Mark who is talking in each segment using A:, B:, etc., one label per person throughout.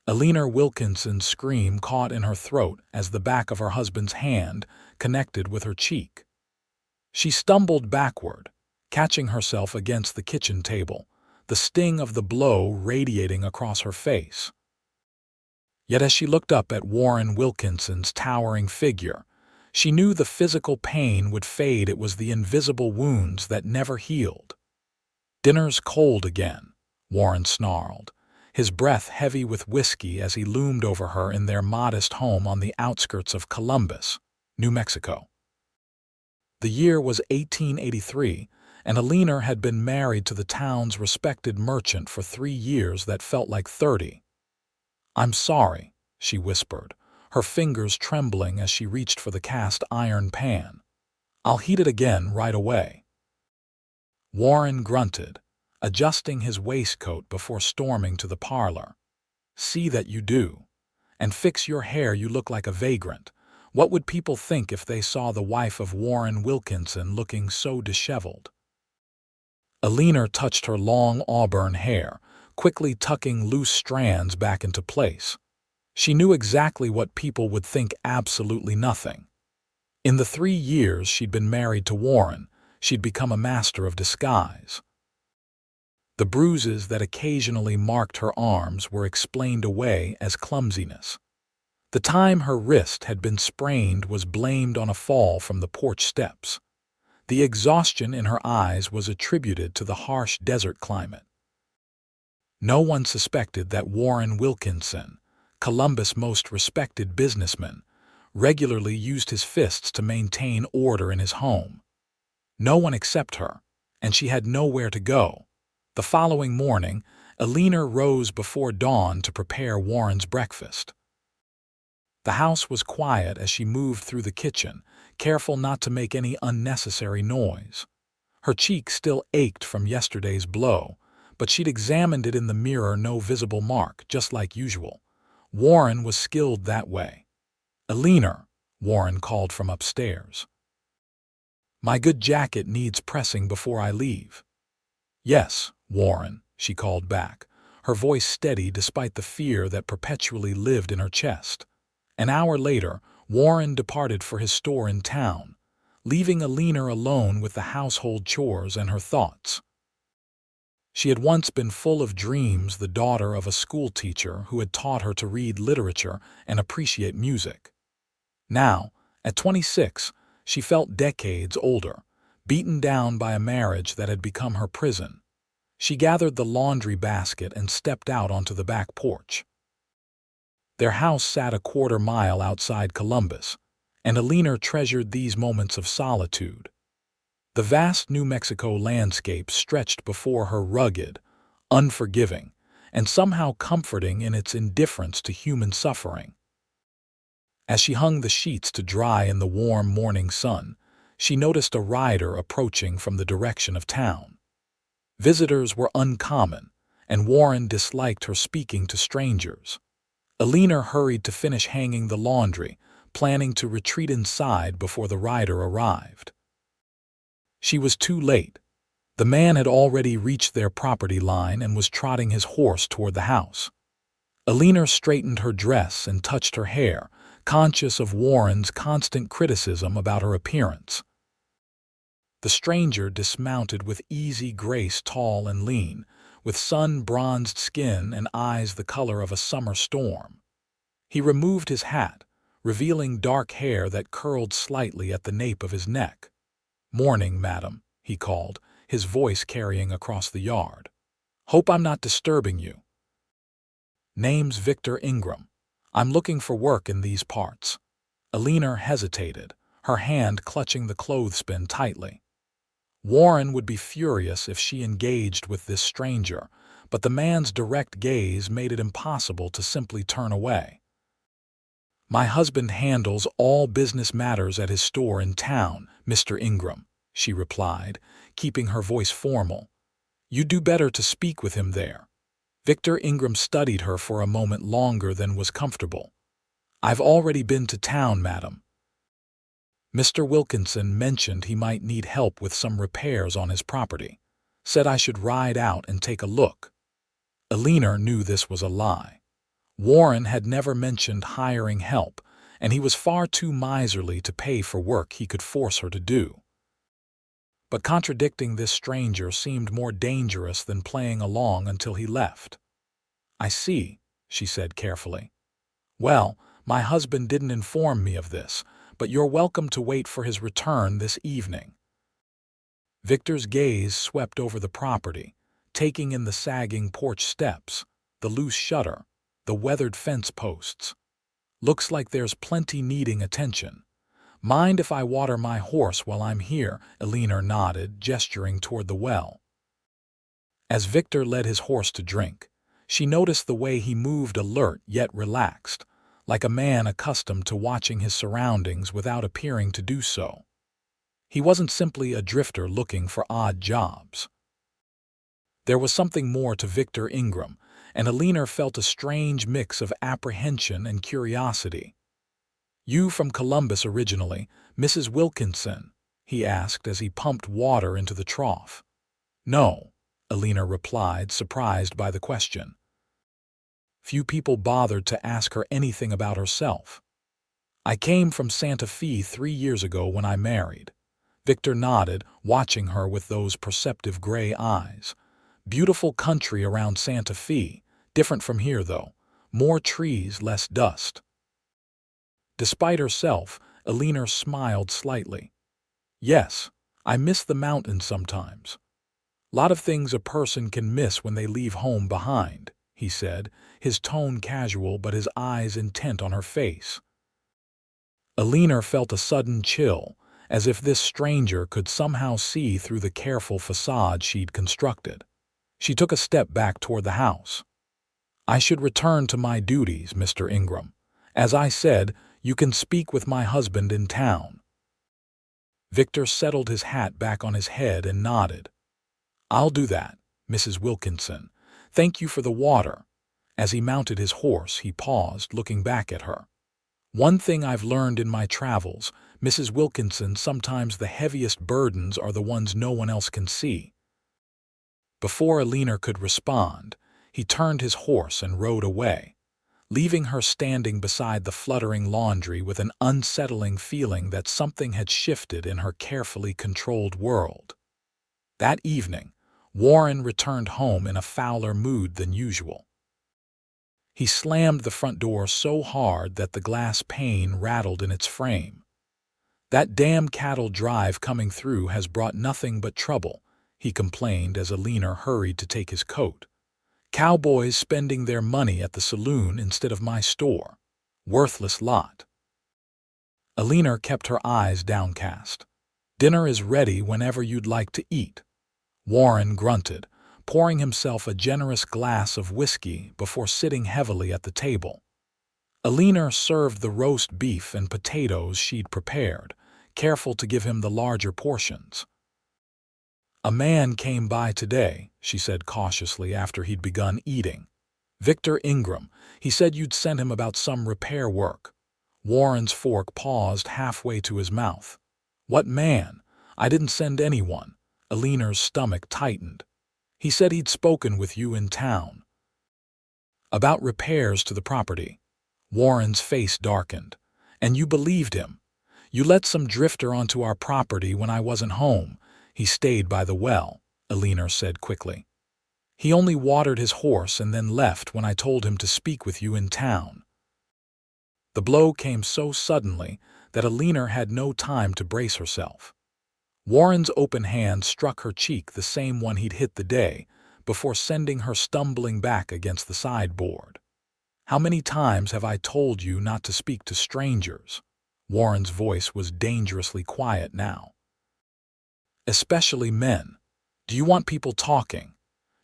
A: Eleanor Wilkinson's scream caught in her throat as the back of her husband's hand connected with her cheek. She stumbled backward, catching herself against the kitchen table, the sting of the blow radiating across her face. Yet as she looked up at Warren Wilkinson's towering figure, she knew the physical pain would fade. It was the invisible wounds that never healed. "Dinner's cold again," Warren snarled, his breath heavy with whiskey as he loomed over her in their modest home on the outskirts of Columbus, New Mexico. The year was 1883, and Eleanor had been married to the town's respected merchant for 3 years that felt like 30. "I'm sorry," she whispered, her fingers trembling as she reached for the cast-iron pan. "I'll heat it again right away." Warren grunted, adjusting his waistcoat before storming to the parlor. "See that you do. And fix your hair. You look like a vagrant. What would people think if they saw the wife of Warren Wilkinson looking so disheveled?" Eleanor touched her long auburn hair, quickly tucking loose strands back into place. She knew exactly what people would think: absolutely nothing. In the 3 years she'd been married to Warren, she'd become a master of disguise. The bruises that occasionally marked her arms were explained away as clumsiness. The time her wrist had been sprained was blamed on a fall from the porch steps. The exhaustion in her eyes was attributed to the harsh desert climate. No one suspected that Warren Wilkinson, Columbus' most respected businessman, regularly used his fists to maintain order in his home. No one except her, and she had nowhere to go. The following morning, Eleanor rose before dawn to prepare Warren's breakfast. The house was quiet as she moved through the kitchen, careful not to make any unnecessary noise. Her cheek still ached from yesterday's blow, but she'd examined it in the mirror. No visible mark, just like usual. Warren was skilled that way. "Eleanor," Warren called from upstairs. "My good jacket needs pressing before I leave." "Yes, Warren," she called back, her voice steady despite the fear that perpetually lived in her chest. An hour later, Warren departed for his store in town, leaving Eleanor alone with the household chores and her thoughts. She had once been full of dreams, the daughter of a schoolteacher who had taught her to read literature and appreciate music. Now, at 26, she felt decades older, beaten down by a marriage that had become her prison. She gathered the laundry basket and stepped out onto the back porch. Their house sat a quarter-mile outside Columbus, and Eleanor treasured these moments of solitude. The vast New Mexico landscape stretched before her, rugged, unforgiving, and somehow comforting in its indifference to human suffering. As she hung the sheets to dry in the warm morning sun, she noticed a rider approaching from the direction of town. Visitors were uncommon, and Warren disliked her speaking to strangers. Eleanor hurried to finish hanging the laundry, planning to retreat inside before the rider arrived. She was too late. The man had already reached their property line and was trotting his horse toward the house. Eleanor straightened her dress and touched her hair, conscious of Warren's constant criticism about her appearance. The stranger dismounted with easy grace, tall and lean, with sun-bronzed skin and eyes the color of a summer storm. He removed his hat, revealing dark hair that curled slightly at the nape of his neck. "Morning, madam," he called, his voice carrying across the yard. "Hope I'm not disturbing you." "Name's Victor Ingram. I'm looking for work in these parts." Eleanor hesitated, her hand clutching the clothespin tightly. Warren would be furious if she engaged with this stranger, but the man's direct gaze made it impossible to simply turn away. "My husband handles all business matters at his store in town, Mr. Ingram," she replied, keeping her voice formal. "You'd do better to speak with him there." Victor Ingram studied her for a moment longer than was comfortable. "I've already been to town, madam. Mr. Wilkinson mentioned he might need help with some repairs on his property. Said I should ride out and take a look." Eleanor knew this was a lie. Warren had never mentioned hiring help, and he was far too miserly to pay for work he could force her to do. But contradicting this stranger seemed more dangerous than playing along until he left. "I see," she said carefully. "Well, my husband didn't inform me of this, but you're welcome to wait for his return this evening." Victor's gaze swept over the property, taking in the sagging porch steps, the loose shutter, the weathered fence posts. "Looks like there's plenty needing attention. Mind if I water my horse while I'm here?" Eleanor nodded, gesturing toward the well. As Victor led his horse to drink, she noticed the way he moved alert yet relaxed, like a man accustomed to watching his surroundings without appearing to do so. He wasn't simply a drifter looking for odd jobs. There was something more to Victor Ingram, and Eleanor felt a strange mix of apprehension and curiosity. "You from Columbus originally, Mrs. Wilkinson?" he asked as he pumped water into the trough. "No," Eleanor replied, surprised by the question. Few people bothered to ask her anything about herself. "I came from Santa Fe 3 years ago when I married." Victor nodded, watching her with those perceptive gray eyes. "Beautiful country around Santa Fe, different from here though. More trees, less dust." Despite herself, Eleanor smiled slightly. "Yes, I miss the mountains sometimes." "Lot of things a person can miss when they leave home behind," he said, his tone casual but his eyes intent on her face. Eleanor felt a sudden chill, as if this stranger could somehow see through the careful facade she'd constructed. She took a step back toward the house. "I should return to my duties, Mr. Ingram. As I said, you can speak with my husband in town." Victor settled his hat back on his head and nodded. "I'll do that, Mrs. Wilkinson. Thank you for the water." As he mounted his horse, he paused, looking back at her. "One thing I've learned in my travels, Mrs. Wilkinson, sometimes the heaviest burdens are the ones no one else can see." Before Eleanor could respond, he turned his horse and rode away, leaving her standing beside the fluttering laundry with an unsettling feeling that something had shifted in her carefully controlled world. That evening, Warren returned home in a fouler mood than usual. He slammed the front door so hard that the glass pane rattled in its frame. "That damn cattle drive coming through has brought nothing but trouble," he complained as Eleanor hurried to take his coat. "Cowboys spending their money at the saloon instead of my store. Worthless lot." Eleanor kept her eyes downcast. "Dinner is ready whenever you'd like to eat." Warren grunted, pouring himself a generous glass of whiskey before sitting heavily at the table. Eleanor served the roast beef and potatoes she'd prepared, careful to give him the larger portions. "A man came by today," she said cautiously after he'd begun eating. "Victor Ingram. He said you'd sent him about some repair work." Warren's fork paused halfway to his mouth. "What man? I didn't send anyone." Eleanor's stomach tightened. "He said he'd spoken with you in town." "About repairs to the property." Warren's face darkened. "And you believed him? You let some drifter onto our property when I wasn't home." "He stayed by the well," Eleanor said quickly. "He only watered his horse and then left when I told him to speak with you in town." The blow came so suddenly that Eleanor had no time to brace herself. Warren's open hand struck her cheek, the same one he'd hit the day before, sending her stumbling back against the sideboard. "How many times have I told you not to speak to strangers?" Warren's voice was dangerously quiet now. "Especially men. Do you want people talking?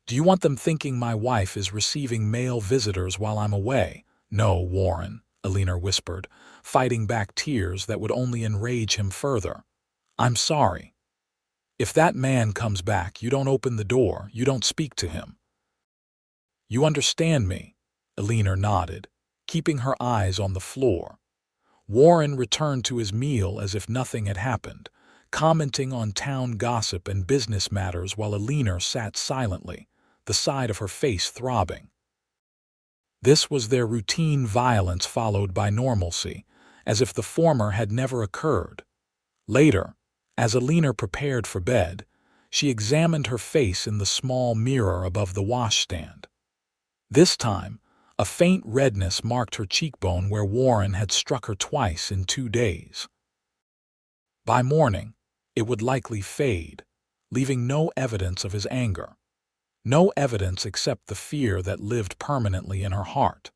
A: Do you want them thinking my wife is receiving male visitors while I'm away?" "No, Warren," Eleanor whispered, fighting back tears that would only enrage him further. "I'm sorry. If that man comes back, you don't open the door, you don't speak to him." "You understand me?" Eleanor nodded, keeping her eyes on the floor. Warren returned to his meal as if nothing had happened, commenting on town gossip and business matters while Eleanor sat silently, the side of her face throbbing. This was their routine violence followed by normalcy, as if the former had never occurred. Later, as Eleanor prepared for bed, she examined her face in the small mirror above the washstand. This time, a faint redness marked her cheekbone where Warren had struck her twice in 2 days. By morning, it would likely fade, leaving no evidence of his anger. No evidence except the fear that lived permanently in her heart.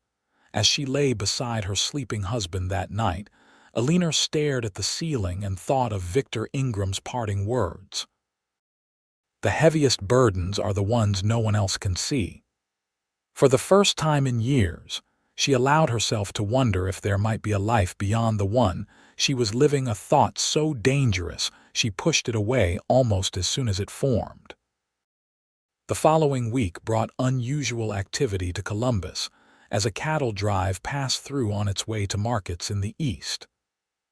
A: As she lay beside her sleeping husband that night, Eleanor stared at the ceiling and thought of Victor Ingram's parting words. The heaviest burdens are the ones no one else can see. For the first time in years, she allowed herself to wonder if there might be a life beyond the one she was living, a thought so dangerous she pushed it away almost as soon as it formed. The following week brought unusual activity to Columbus, as a cattle drive passed through on its way to markets in the east.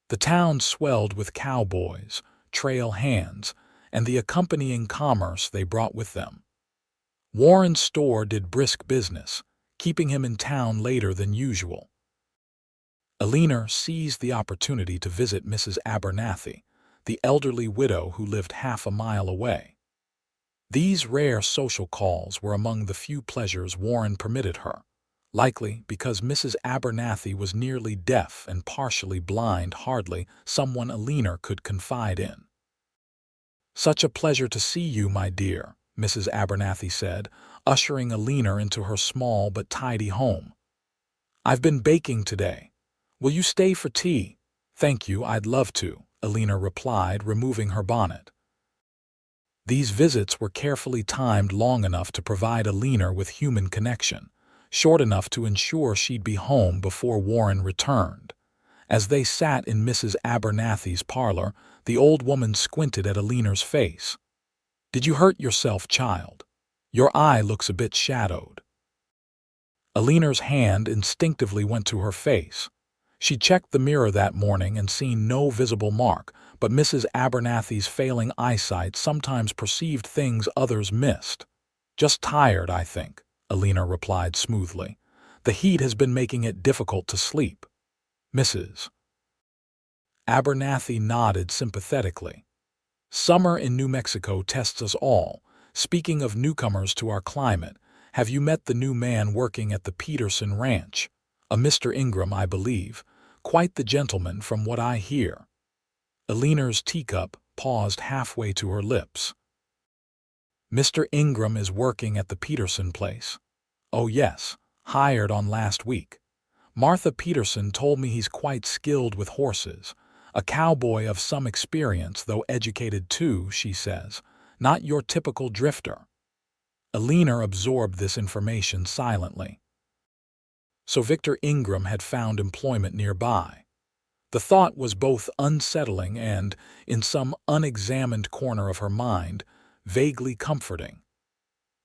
A: The town swelled with cowboys, trail hands, and the accompanying commerce they brought with them. Warren's store did brisk business, keeping him in town later than usual. Eleanor seized the opportunity to visit Mrs. Abernathy, the elderly widow who lived half a mile away. These rare social calls were among the few pleasures Warren permitted her, likely because Mrs. Abernathy was nearly deaf and partially blind, hardly someone Eleanor could confide in. "Such a pleasure to see you, my dear," Mrs. Abernathy said, ushering Eleanor into her small but tidy home. "I've been baking today. Will you stay for tea?" "Thank you, I'd love to," Eleanor replied, removing her bonnet. These visits were carefully timed, long enough to provide Eleanor with human connection, short enough to ensure she'd be home before Warren returned. As they sat in Mrs. Abernathy's parlor, the old woman squinted at Eleanor's face. "Did you hurt yourself, child? Your eye looks a bit shadowed." Eleanor's hand instinctively went to her face. She checked the mirror that morning and seen no visible mark, but Mrs. Abernathy's failing eyesight sometimes perceived things others missed. "Just tired, I think," Eleanor replied smoothly. "The heat has been making it difficult to sleep." Mrs. Abernathy nodded sympathetically. "Summer in New Mexico tests us all. Speaking of newcomers to our climate, have you met the new man working at the Peterson Ranch? A Mr. Ingram, I believe. Quite the gentleman from what I hear." Eleanor's teacup paused halfway to her lips. "Mr. Ingram is working at the Peterson place." "Oh yes, hired on last week. Martha Peterson told me he's quite skilled with horses. A cowboy of some experience, though educated too, she says. Not your typical drifter." Eleanor absorbed this information silently. So Victor Ingram had found employment nearby. The thought was both unsettling and, in some unexamined corner of her mind, vaguely comforting.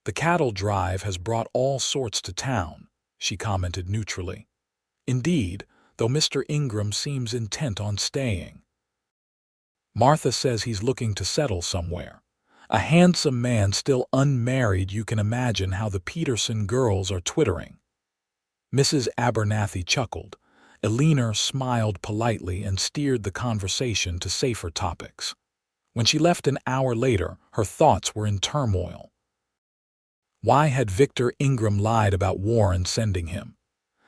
A: "The cattle drive has brought all sorts to town," she commented neutrally. "Indeed, though Mr. Ingram seems intent on staying. Martha says he's looking to settle somewhere. A handsome man still unmarried. You can imagine how the Peterson girls are twittering." Mrs. Abernathy chuckled. Eleanor smiled politely and steered the conversation to safer topics. When she left an hour later, her thoughts were in turmoil. Why had Victor Ingram lied about Warren sending him?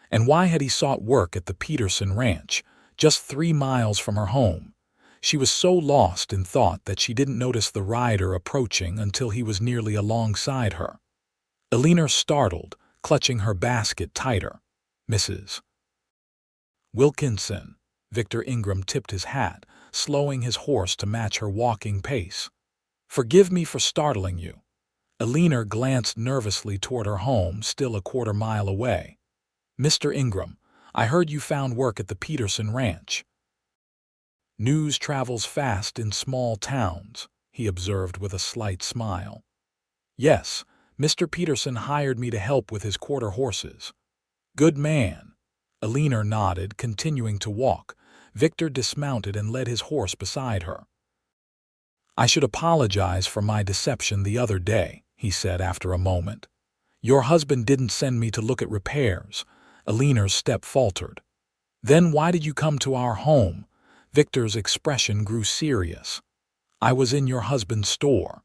A: And why had he sought work at the Peterson Ranch, just 3 miles from her home? She was so lost in thought that she didn't notice the rider approaching until he was nearly alongside her. Eleanor startled, clutching her basket tighter. "Mrs. Wilkinson." Victor Ingram tipped his hat, slowing his horse to match her walking pace. "Forgive me for startling you." Eleanor glanced nervously toward her home, still a quarter-mile away. "Mr. Ingram, I heard you found work at the Peterson Ranch." "News travels fast in small towns," he observed with a slight smile. "Yes, Mr. Peterson hired me to help with his quarter horses." "Good man." Eleanor nodded, continuing to walk. Victor dismounted and led his horse beside her. "I should apologize for my deception the other day," he said after a moment. "Your husband didn't send me to look at repairs. Eleanor's step faltered. Then why did you come to our home? Victor's expression grew serious. I was in your husband's store.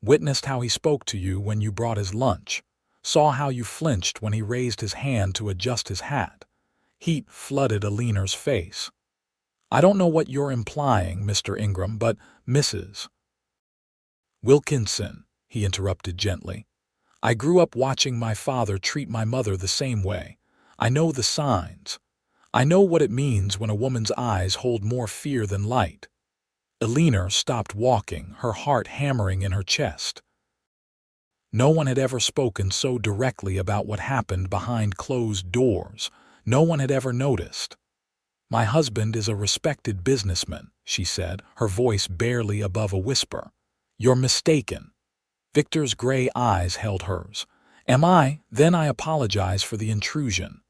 A: Witnessed how he spoke to you when you brought his lunch. Saw how you flinched when he raised his hand to adjust his hat. Heat flooded Eleanor's face. I don't know what you're implying, Mr. Ingram, but Mrs. Wilkinson, he interrupted gently. I grew up watching my father treat my mother the same way. I know the signs. I know what it means when a woman's eyes hold more fear than light. Eleanor stopped walking, her heart hammering in her chest. No one had ever spoken so directly about what happened behind closed doors. No one had ever noticed. My husband is a respected businessman, she said, her voice barely above a whisper. You're mistaken. Victor's gray eyes held hers. Am I? Then I apologize for the intrusion.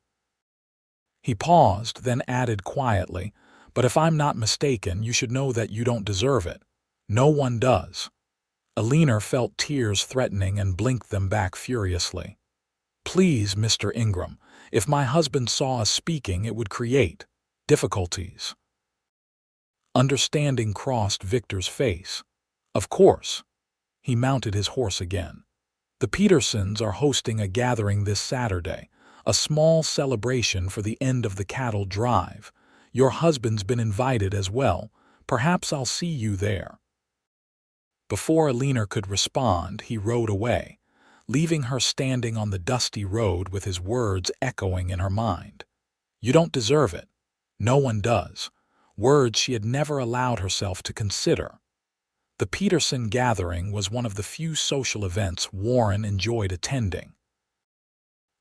A: He paused, then added quietly, but if I'm not mistaken, you should know that you don't deserve it. No one does. Eleanor felt tears threatening and blinked them back furiously. Please, Mr. Ingram, if my husband saw us speaking, it would create difficulties. Understanding crossed Victor's face. Of course. He mounted his horse again. The Petersons are hosting a gathering this Saturday, a small celebration for the end of the cattle drive. Your husband's been invited as well. Perhaps I'll see you there. Before Eleanor could respond, he rode away, leaving her standing on the dusty road with his words echoing in her mind. You don't deserve it. No one does. Words she had never allowed herself to consider. The Peterson gathering was one of the few social events Warren enjoyed attending.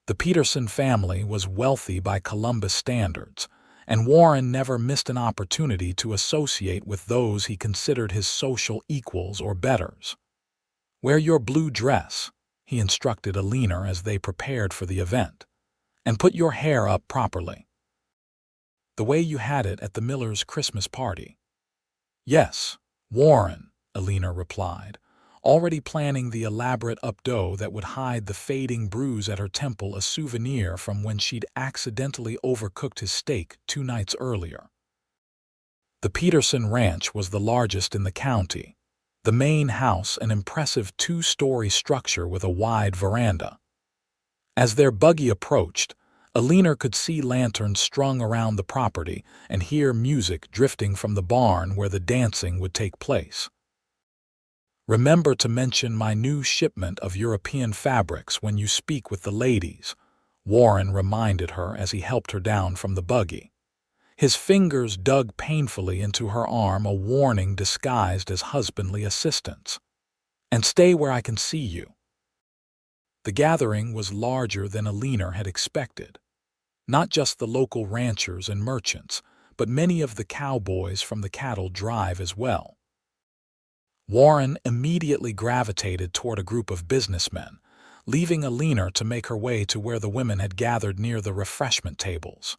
A: The Peterson family was wealthy by Columbus standards, and Warren never missed an opportunity to associate with those he considered his social equals or betters. Wear your blue dress, he instructed Eleanor as they prepared for the event, and put your hair up properly. The way you had it at the Millers' Christmas party. Yes, Warren, Eleanor replied, already planning the elaborate updo that would hide the fading bruise at her temple, a souvenir from when she'd accidentally overcooked his steak 2 nights earlier. The Peterson ranch was the largest in the county, the main house an impressive 2-story structure with a wide veranda. As their buggy approached, Eleanor could see lanterns strung around the property and hear music drifting from the barn where the dancing would take place. Remember to mention my new shipment of European fabrics when you speak with the ladies, Warren reminded her as he helped her down from the buggy. His fingers dug painfully into her arm, a warning disguised as husbandly assistance. And stay where I can see you. The gathering was larger than Eleanor had expected. Not just the local ranchers and merchants, but many of the cowboys from the cattle drive as well. Warren immediately gravitated toward a group of businessmen, leaving Eleanor to make her way to where the women had gathered near the refreshment tables.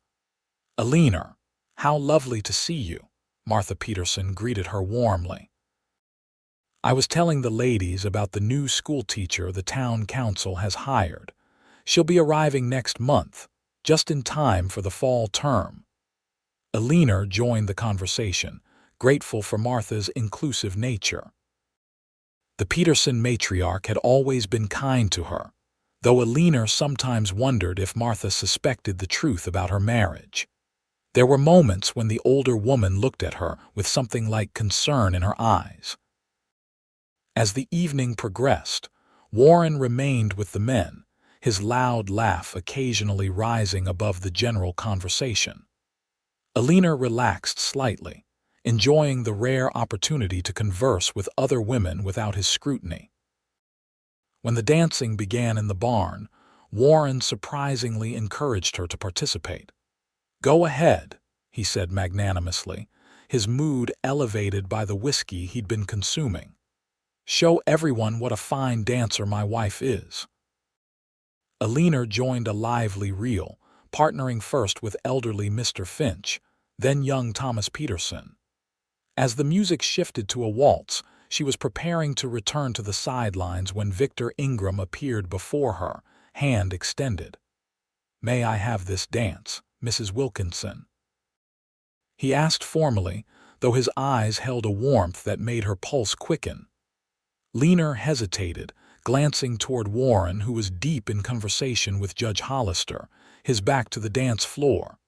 A: Eleanor, how lovely to see you, Martha Peterson greeted her warmly. I was telling the ladies about the new school teacher the town council has hired. She'll be arriving next month, just in time for the fall term. Eleanor joined the conversation, grateful for Martha's inclusive nature. The Peterson matriarch had always been kind to her, though Eleanor sometimes wondered if Martha suspected the truth about her marriage. There were moments when the older woman looked at her with something like concern in her eyes. As the evening progressed, Warren remained with the men, his loud laugh occasionally rising above the general conversation. Eleanor relaxed slightly, enjoying the rare opportunity to converse with other women without his scrutiny. When the dancing began in the barn, Warren surprisingly encouraged her to participate. Go ahead, he said magnanimously, his mood elevated by the whiskey he'd been consuming. Show everyone what a fine dancer my wife is. Eleanor joined a lively reel, partnering first with elderly Mr. Finch, then young Thomas Peterson. As the music shifted to a waltz, she was preparing to return to the sidelines when Victor Ingram appeared before her, hand extended. "May I have this dance, Mrs. Wilkinson?" He asked formally, though his eyes held a warmth that made her pulse quicken. Eleanor hesitated, glancing toward Warren, who was deep in conversation with Judge Hollister, his back to the dance floor.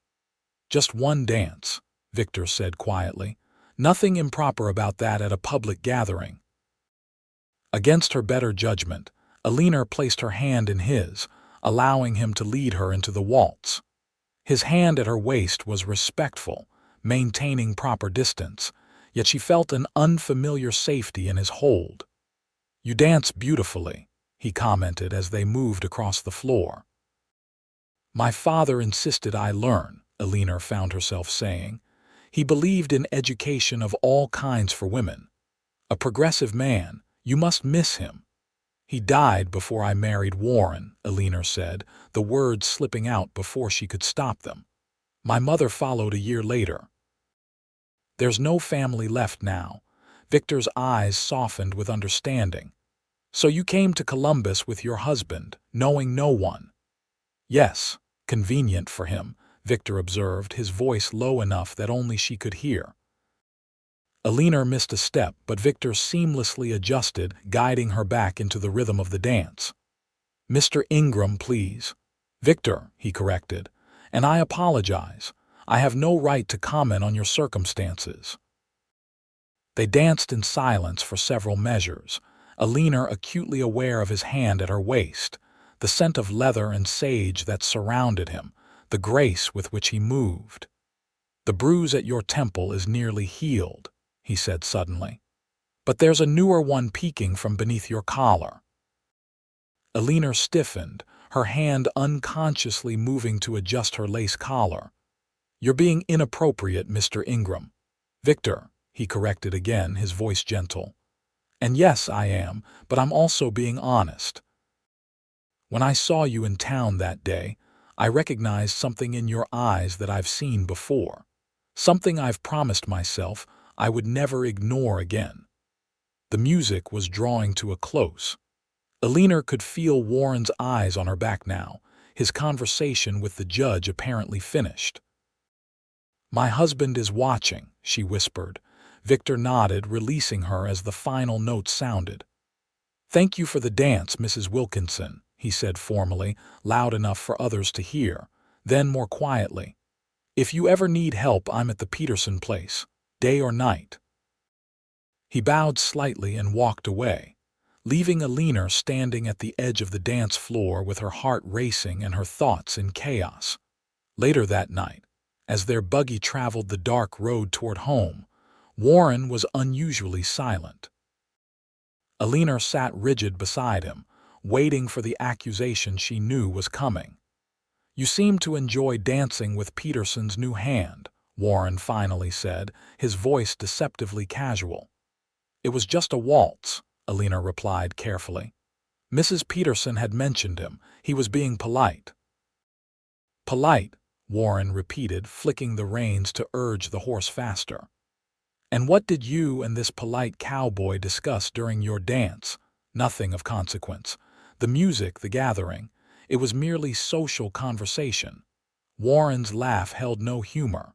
A: "Just one dance," Victor said quietly. "Nothing improper about that at a public gathering." Against her better judgment, Eleanor placed her hand in his, allowing him to lead her into the waltz. His hand at her waist was respectful, maintaining proper distance, yet she felt an unfamiliar safety in his hold. "You dance beautifully," he commented as they moved across the floor. "My father insisted I learn," Eleanor found herself saying. "He believed in education of all kinds for women. A progressive man, you must miss him." "He died before I married Warren," Eleanor said, the words slipping out before she could stop them. "My mother followed a year later." "There's no family left now." Victor's eyes softened with understanding. "So you came to Columbus with your husband, knowing no one?" "Yes, convenient for him," Victor observed, his voice low enough that only she could hear. Eleanor missed a step, but Victor seamlessly adjusted, guiding her back into the rhythm of the dance. "Mr. Ingram, please." "Victor," he corrected, "and I apologize. I have no right to comment on your circumstances." They danced in silence for several measures, Eleanor acutely aware of his hand at her waist, the scent of leather and sage that surrounded him, the grace with which he moved. "The bruise at your temple is nearly healed," he said suddenly. "But there's a newer one peeking from beneath your collar." Eleanor stiffened, her hand unconsciously moving to adjust her lace collar. "You're being inappropriate, Mr. Ingram." "Victor," he corrected again, his voice gentle. "And yes, I am, but I'm also being honest. When I saw you in town that day, I recognized something in your eyes that I've seen before, something I've promised myself I would never ignore again." The music was drawing to a close. Eleanor could feel Warren's eyes on her back now, his conversation with the judge apparently finished. "My husband is watching," she whispered. Victor nodded, releasing her as the final note sounded. "Thank you for the dance, Mrs. Wilkinson," he said formally, loud enough for others to hear. Then more quietly, "If you ever need help, I'm at the Peterson place, day or night." He bowed slightly and walked away, leaving Eleanor standing at the edge of the dance floor with her heart racing and her thoughts in chaos. Later that night, as their buggy traveled the dark road toward home, Warren was unusually silent. Eleanor sat rigid beside him, waiting for the accusation she knew was coming. "You seem to enjoy dancing with Peterson's new hand," Warren finally said, his voice deceptively casual. "It was just a waltz," Eleanor replied carefully. "Mrs. Peterson had mentioned him. He was being polite." "Polite," Warren repeated, flicking the reins to urge the horse faster. "And what did you and this polite cowboy discuss during your dance?" "Nothing of consequence. The music, the gathering. It was merely social conversation." Warren's laugh held no humor.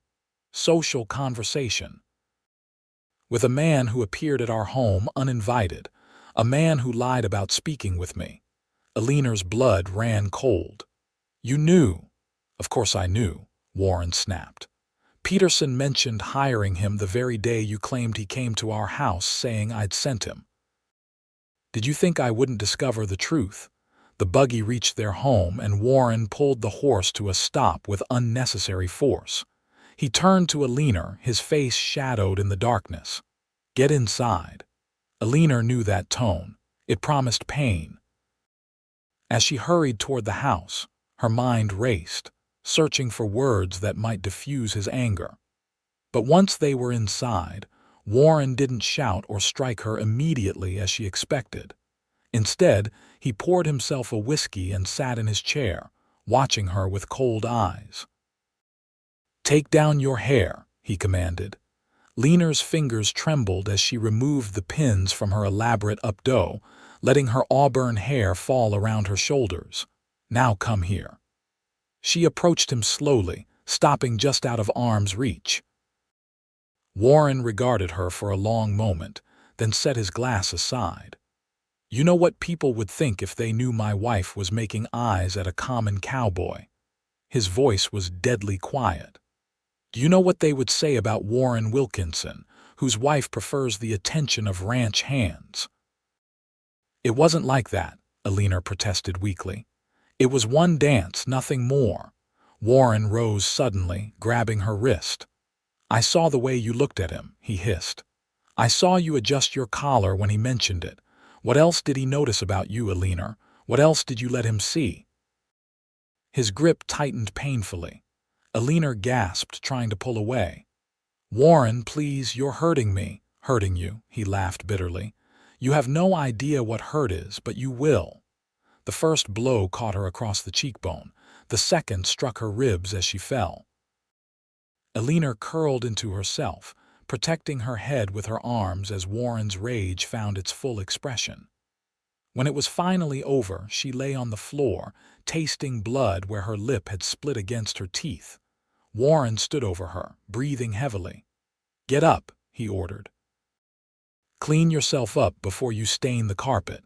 A: "Social conversation. With a man who appeared at our home uninvited, a man who lied about speaking with me." Eleanor's blood ran cold. "You knew?" "Of course I knew," Warren snapped. "Peterson mentioned hiring him the very day you claimed he came to our house saying I'd sent him. Did you think I wouldn't discover the truth?" The buggy reached their home, and Warren pulled the horse to a stop with unnecessary force. He turned to Eleanor, his face shadowed in the darkness. "Get inside." Eleanor knew that tone. It promised pain. As she hurried toward the house, her mind raced, searching for words that might diffuse his anger. But once they were inside, Warren didn't shout or strike her immediately as she expected. Instead, he poured himself a whiskey and sat in his chair, watching her with cold eyes. "Take down your hair," he commanded. Eleanor's fingers trembled as she removed the pins from her elaborate updo, letting her auburn hair fall around her shoulders. "Now come here." She approached him slowly, stopping just out of arm's reach. Warren regarded her for a long moment, then set his glass aside. "You know what people would think if they knew my wife was making eyes at a common cowboy?" His voice was deadly quiet. "Do you know what they would say about Warren Wilkinson, whose wife prefers the attention of ranch hands?" "It wasn't like that," Eleanor protested weakly. "It was one dance, nothing more." Warren rose suddenly, grabbing her wrist. "I saw the way you looked at him," he hissed. "I saw you adjust your collar when he mentioned it. What else did he notice about you, Eleanor? What else did you let him see?" His grip tightened painfully. Eleanor gasped, trying to pull away. "Warren, please, you're hurting me." "Hurting you," he laughed bitterly. "You have no idea what hurt is, but you will." The first blow caught her across the cheekbone. The second struck her ribs as she fell. Eleanor curled into herself, protecting her head with her arms as Warren's rage found its full expression. When it was finally over, she lay on the floor, tasting blood where her lip had split against her teeth. Warren stood over her, breathing heavily. "Get up," he ordered. "Clean yourself up before you stain the carpet."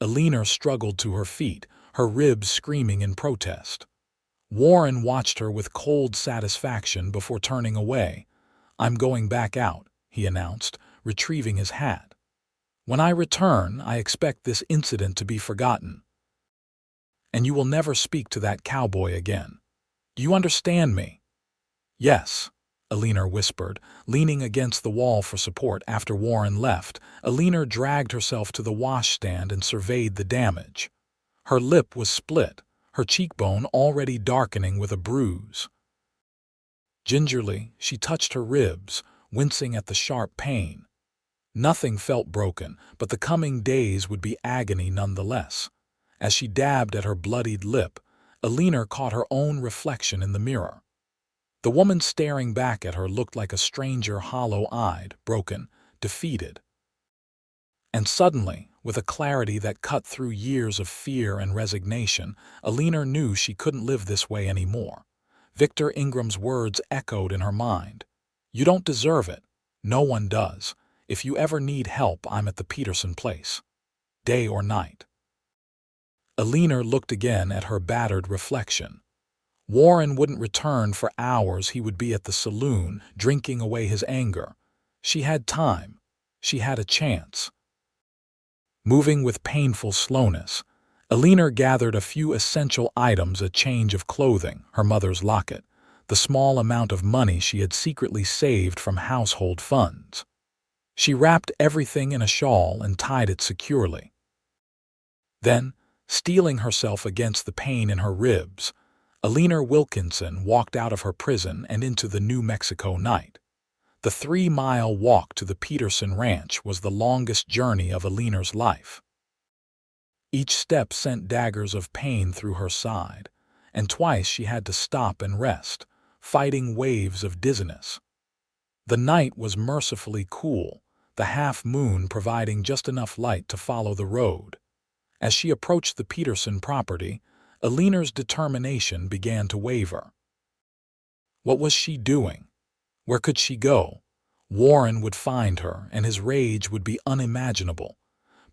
A: Eleanor struggled to her feet, her ribs screaming in protest. Warren watched her with cold satisfaction before turning away. "I'm going back out," he announced, retrieving his hat. "When I return, I expect this incident to be forgotten. And you will never speak to that cowboy again. Do you understand me?" "Yes," Eleanor whispered, leaning against the wall for support after Warren left. Eleanor dragged herself to the washstand and surveyed the damage. Her lip was split, her cheekbone already darkening with a bruise. Gingerly, she touched her ribs, wincing at the sharp pain. Nothing felt broken, but the coming days would be agony nonetheless. As she dabbed at her bloodied lip, Eleanor caught her own reflection in the mirror. The woman staring back at her looked like a stranger, hollow-eyed, broken, defeated. And suddenly, with a clarity that cut through years of fear and resignation, Eleanor knew she couldn't live this way anymore. Victor Ingram's words echoed in her mind. "You don't deserve it. No one does. If you ever need help, I'm at the Peterson place. Day or night." Eleanor looked again at her battered reflection. Warren wouldn't return for hours. He would be at the saloon, drinking away his anger. She had time. She had a chance. Moving with painful slowness, Eleanor gathered a few essential items: a change of clothing, her mother's locket, the small amount of money she had secretly saved from household funds. She wrapped everything in a shawl and tied it securely. Then, steeling herself against the pain in her ribs, Eleanor Wilkinson walked out of her prison and into the New Mexico night. The 3-mile walk to the Peterson ranch was the longest journey of Eleanor's life. Each step sent daggers of pain through her side, and twice she had to stop and rest, fighting waves of dizziness. The night was mercifully cool, the half-moon providing just enough light to follow the road. As she approached the Peterson property, Eleanor's determination began to waver. What was she doing? Where could she go? Warren would find her, and his rage would be unimaginable.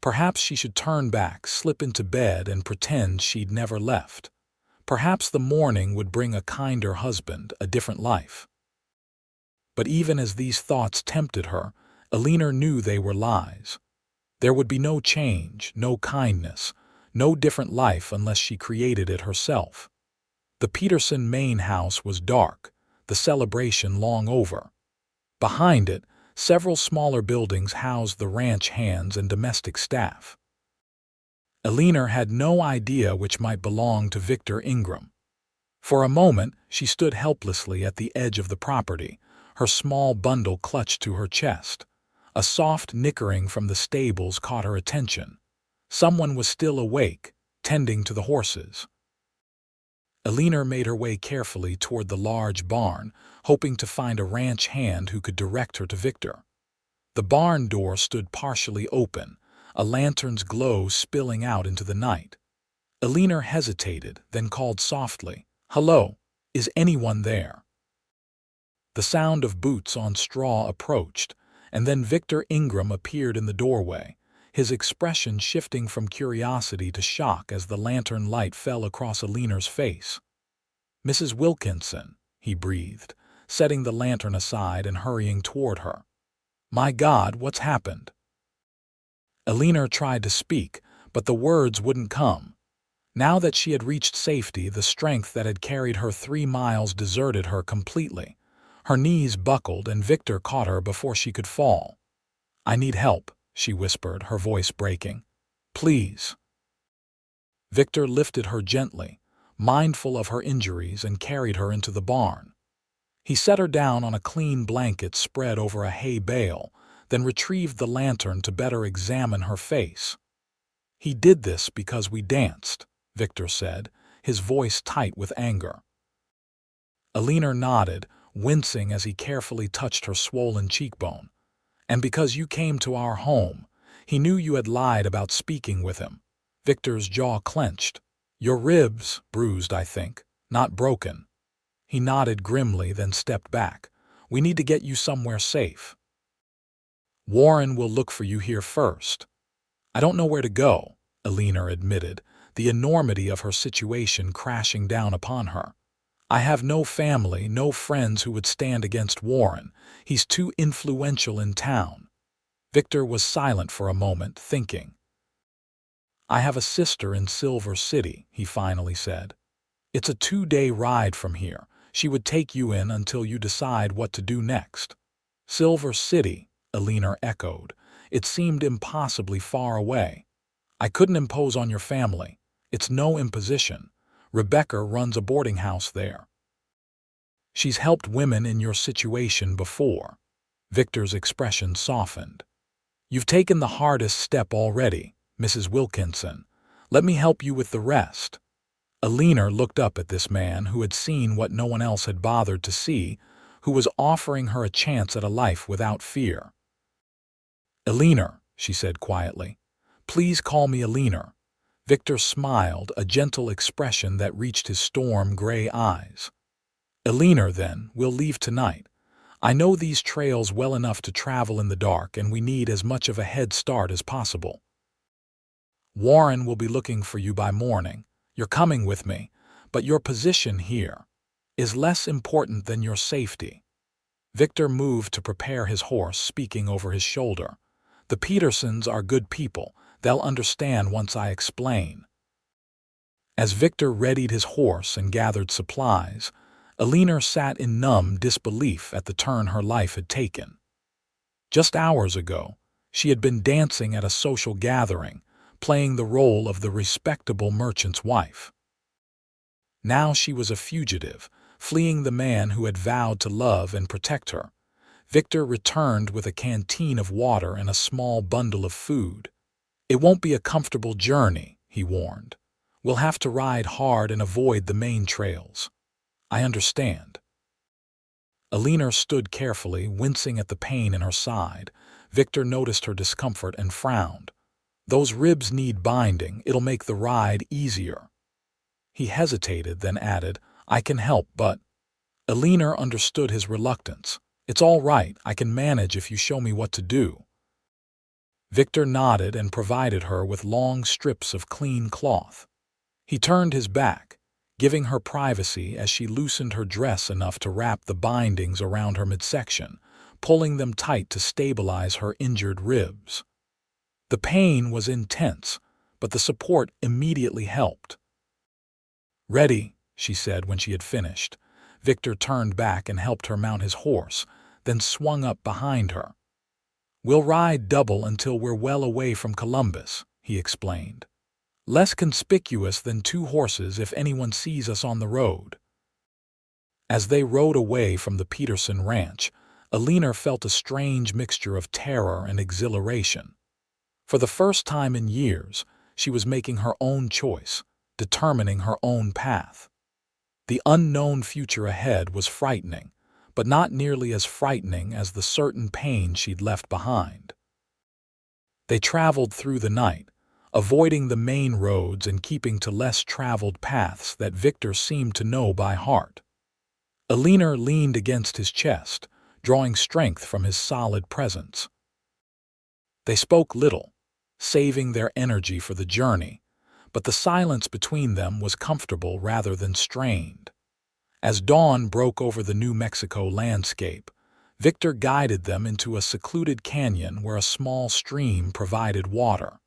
A: Perhaps she should turn back, slip into bed, and pretend she'd never left. Perhaps the morning would bring a kinder husband, a different life. But even as these thoughts tempted her, Eleanor knew they were lies. There would be no change, no kindness, no different life unless she created it herself. The Peterson main house was dark, the celebration long over. Behind it, several smaller buildings housed the ranch hands and domestic staff. Eleanor had no idea which might belong to Victor Ingram. For a moment, she stood helplessly at the edge of the property, her small bundle clutched to her chest. A soft nickering from the stables caught her attention. Someone was still awake, tending to the horses. Eleanor made her way carefully toward the large barn, hoping to find a ranch hand who could direct her to Victor. The barn door stood partially open, a lantern's glow spilling out into the night. Eleanor hesitated, then called softly, "Hello, is anyone there?" The sound of boots on straw approached, and then Victor Ingram appeared in the doorway, his expression shifting from curiosity to shock as the lantern light fell across Eleanor's face. "Mrs. Wilkinson," he breathed, setting the lantern aside and hurrying toward her. "My God, what's happened?" Eleanor tried to speak, but the words wouldn't come. Now that she had reached safety, the strength that had carried her 3 miles deserted her completely. Her knees buckled and Victor caught her before she could fall. "I need help," she whispered, her voice breaking. "Please." Victor lifted her gently, mindful of her injuries, and carried her into the barn. He set her down on a clean blanket spread over a hay bale, then retrieved the lantern to better examine her face. "He did this because we danced," Victor said, his voice tight with anger. Eleanor nodded, wincing as he carefully touched her swollen cheekbone. "And because you came to our home, he knew you had lied about speaking with him." Victor's jaw clenched. "Your ribs, bruised, I think, not broken." He nodded grimly, then stepped back. "We need to get you somewhere safe. Warren will look for you here first." "I don't know where to go," Eleanor admitted, the enormity of her situation crashing down upon her. "I have no family, no friends who would stand against Warren. He's too influential in town." Victor was silent for a moment, thinking. "I have a sister in Silver City," he finally said. "It's a 2-day ride from here. She would take you in until you decide what to do next." "Silver City," Eleanor echoed. It seemed impossibly far away. "I couldn't impose on your family. It's no imposition. Rebecca runs a boarding house there. She's helped women in your situation before." Victor's expression softened. "You've taken the hardest step already, Mrs. Wilkinson. Let me help you with the rest." Eleanor looked up at this man who had seen what no one else had bothered to see, who was offering her a chance at a life without fear. "Eleanor," she said quietly. "Please call me Eleanor." Victor smiled, a gentle expression that reached his storm-gray eyes. "Eleanor, then, we'll leave tonight. I know these trails well enough to travel in the dark, and we need as much of a head start as possible. Warren will be looking for you by morning. You're coming with me, but your position here is less important than your safety." Victor moved to prepare his horse, speaking over his shoulder. "The Petersons are good people. They'll understand once I explain." As Victor readied his horse and gathered supplies, Eleanor sat in numb disbelief at the turn her life had taken. Just hours ago, she had been dancing at a social gathering, playing the role of the respectable merchant's wife. Now she was a fugitive, fleeing the man who had vowed to love and protect her. Victor returned with a canteen of water and a small bundle of food. "It won't be a comfortable journey," he warned. "We'll have to ride hard and avoid the main trails." "I understand." Eleanor stood carefully, wincing at the pain in her side. Victor noticed her discomfort and frowned. "Those ribs need binding. It'll make the ride easier." He hesitated, then added, "I can help, but—" Eleanor understood his reluctance. "It's all right. I can manage if you show me what to do." Victor nodded and provided her with long strips of clean cloth. He turned his back, giving her privacy as she loosened her dress enough to wrap the bindings around her midsection, pulling them tight to stabilize her injured ribs. The pain was intense, but the support immediately helped. "Ready," she said when she had finished. Victor turned back and helped her mount his horse, then swung up behind her. "We'll ride double until we're well away from Columbus," he explained. "Less conspicuous than 2 horses if anyone sees us on the road." As they rode away from the Peterson ranch, Eleanor felt a strange mixture of terror and exhilaration. For the first time in years, she was making her own choice, determining her own path. The unknown future ahead was frightening, but not nearly as frightening as the certain pain she'd left behind. They traveled through the night, avoiding the main roads and keeping to less traveled paths that Victor seemed to know by heart. Eleanor leaned against his chest, drawing strength from his solid presence. They spoke little, saving their energy for the journey, but the silence between them was comfortable rather than strained. As dawn broke over the New Mexico landscape, Victor guided them into a secluded canyon where a small stream provided water.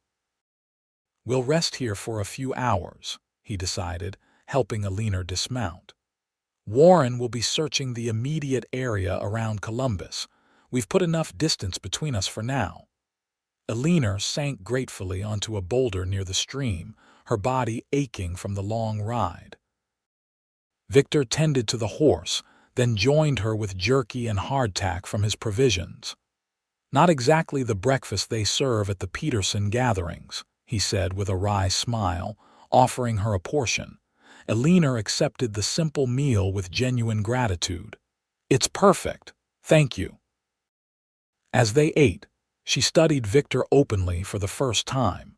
A: "We'll rest here for a few hours," he decided, helping Eleanor dismount. "Warren will be searching the immediate area around Columbus. We've put enough distance between us for now." Eleanor sank gratefully onto a boulder near the stream, her body aching from the long ride. Victor tended to the horse, then joined her with jerky and hardtack from his provisions. "Not exactly the breakfast they serve at the Peterson gatherings," he said with a wry smile, offering her a portion. Eleanor accepted the simple meal with genuine gratitude. "It's perfect, thank you." As they ate, she studied Victor openly for the first time.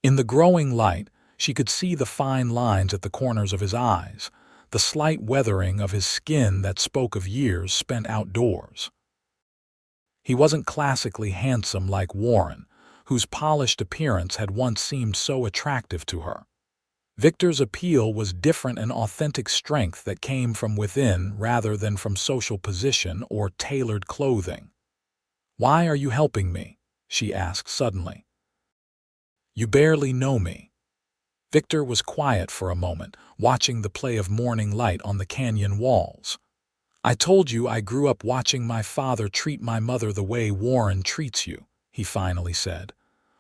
A: In the growing light, she could see the fine lines at the corners of his eyes, the slight weathering of his skin that spoke of years spent outdoors. He wasn't classically handsome like Warren, whose polished appearance had once seemed so attractive to her. Victor's appeal was different, an authentic strength that came from within rather than from social position or tailored clothing. "Why are you helping me?" she asked suddenly. "You barely know me." Victor was quiet for a moment, watching the play of morning light on the canyon walls. "I told you I grew up watching my father treat my mother the way Warren treats you," he finally said.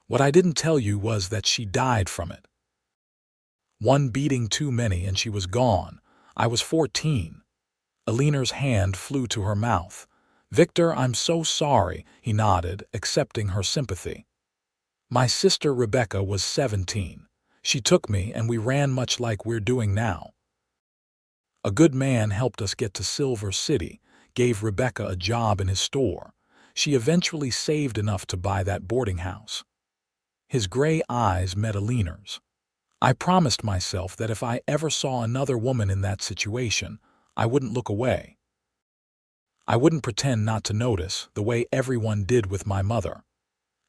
A: "What I didn't tell you was that she died from it. One beating too many and she was gone. I was 14. Eleanor's hand flew to her mouth. "Victor, I'm so sorry," he nodded, accepting her sympathy. "My sister Rebecca was 17. She took me and we ran much like we're doing now. A good man helped us get to Silver City, gave Rebecca a job in his store. She eventually saved enough to buy that boarding house." His gray eyes met Eleanor's. "I promised myself that if I ever saw another woman in that situation, I wouldn't look away. I wouldn't pretend not to notice, the way everyone did with my mother."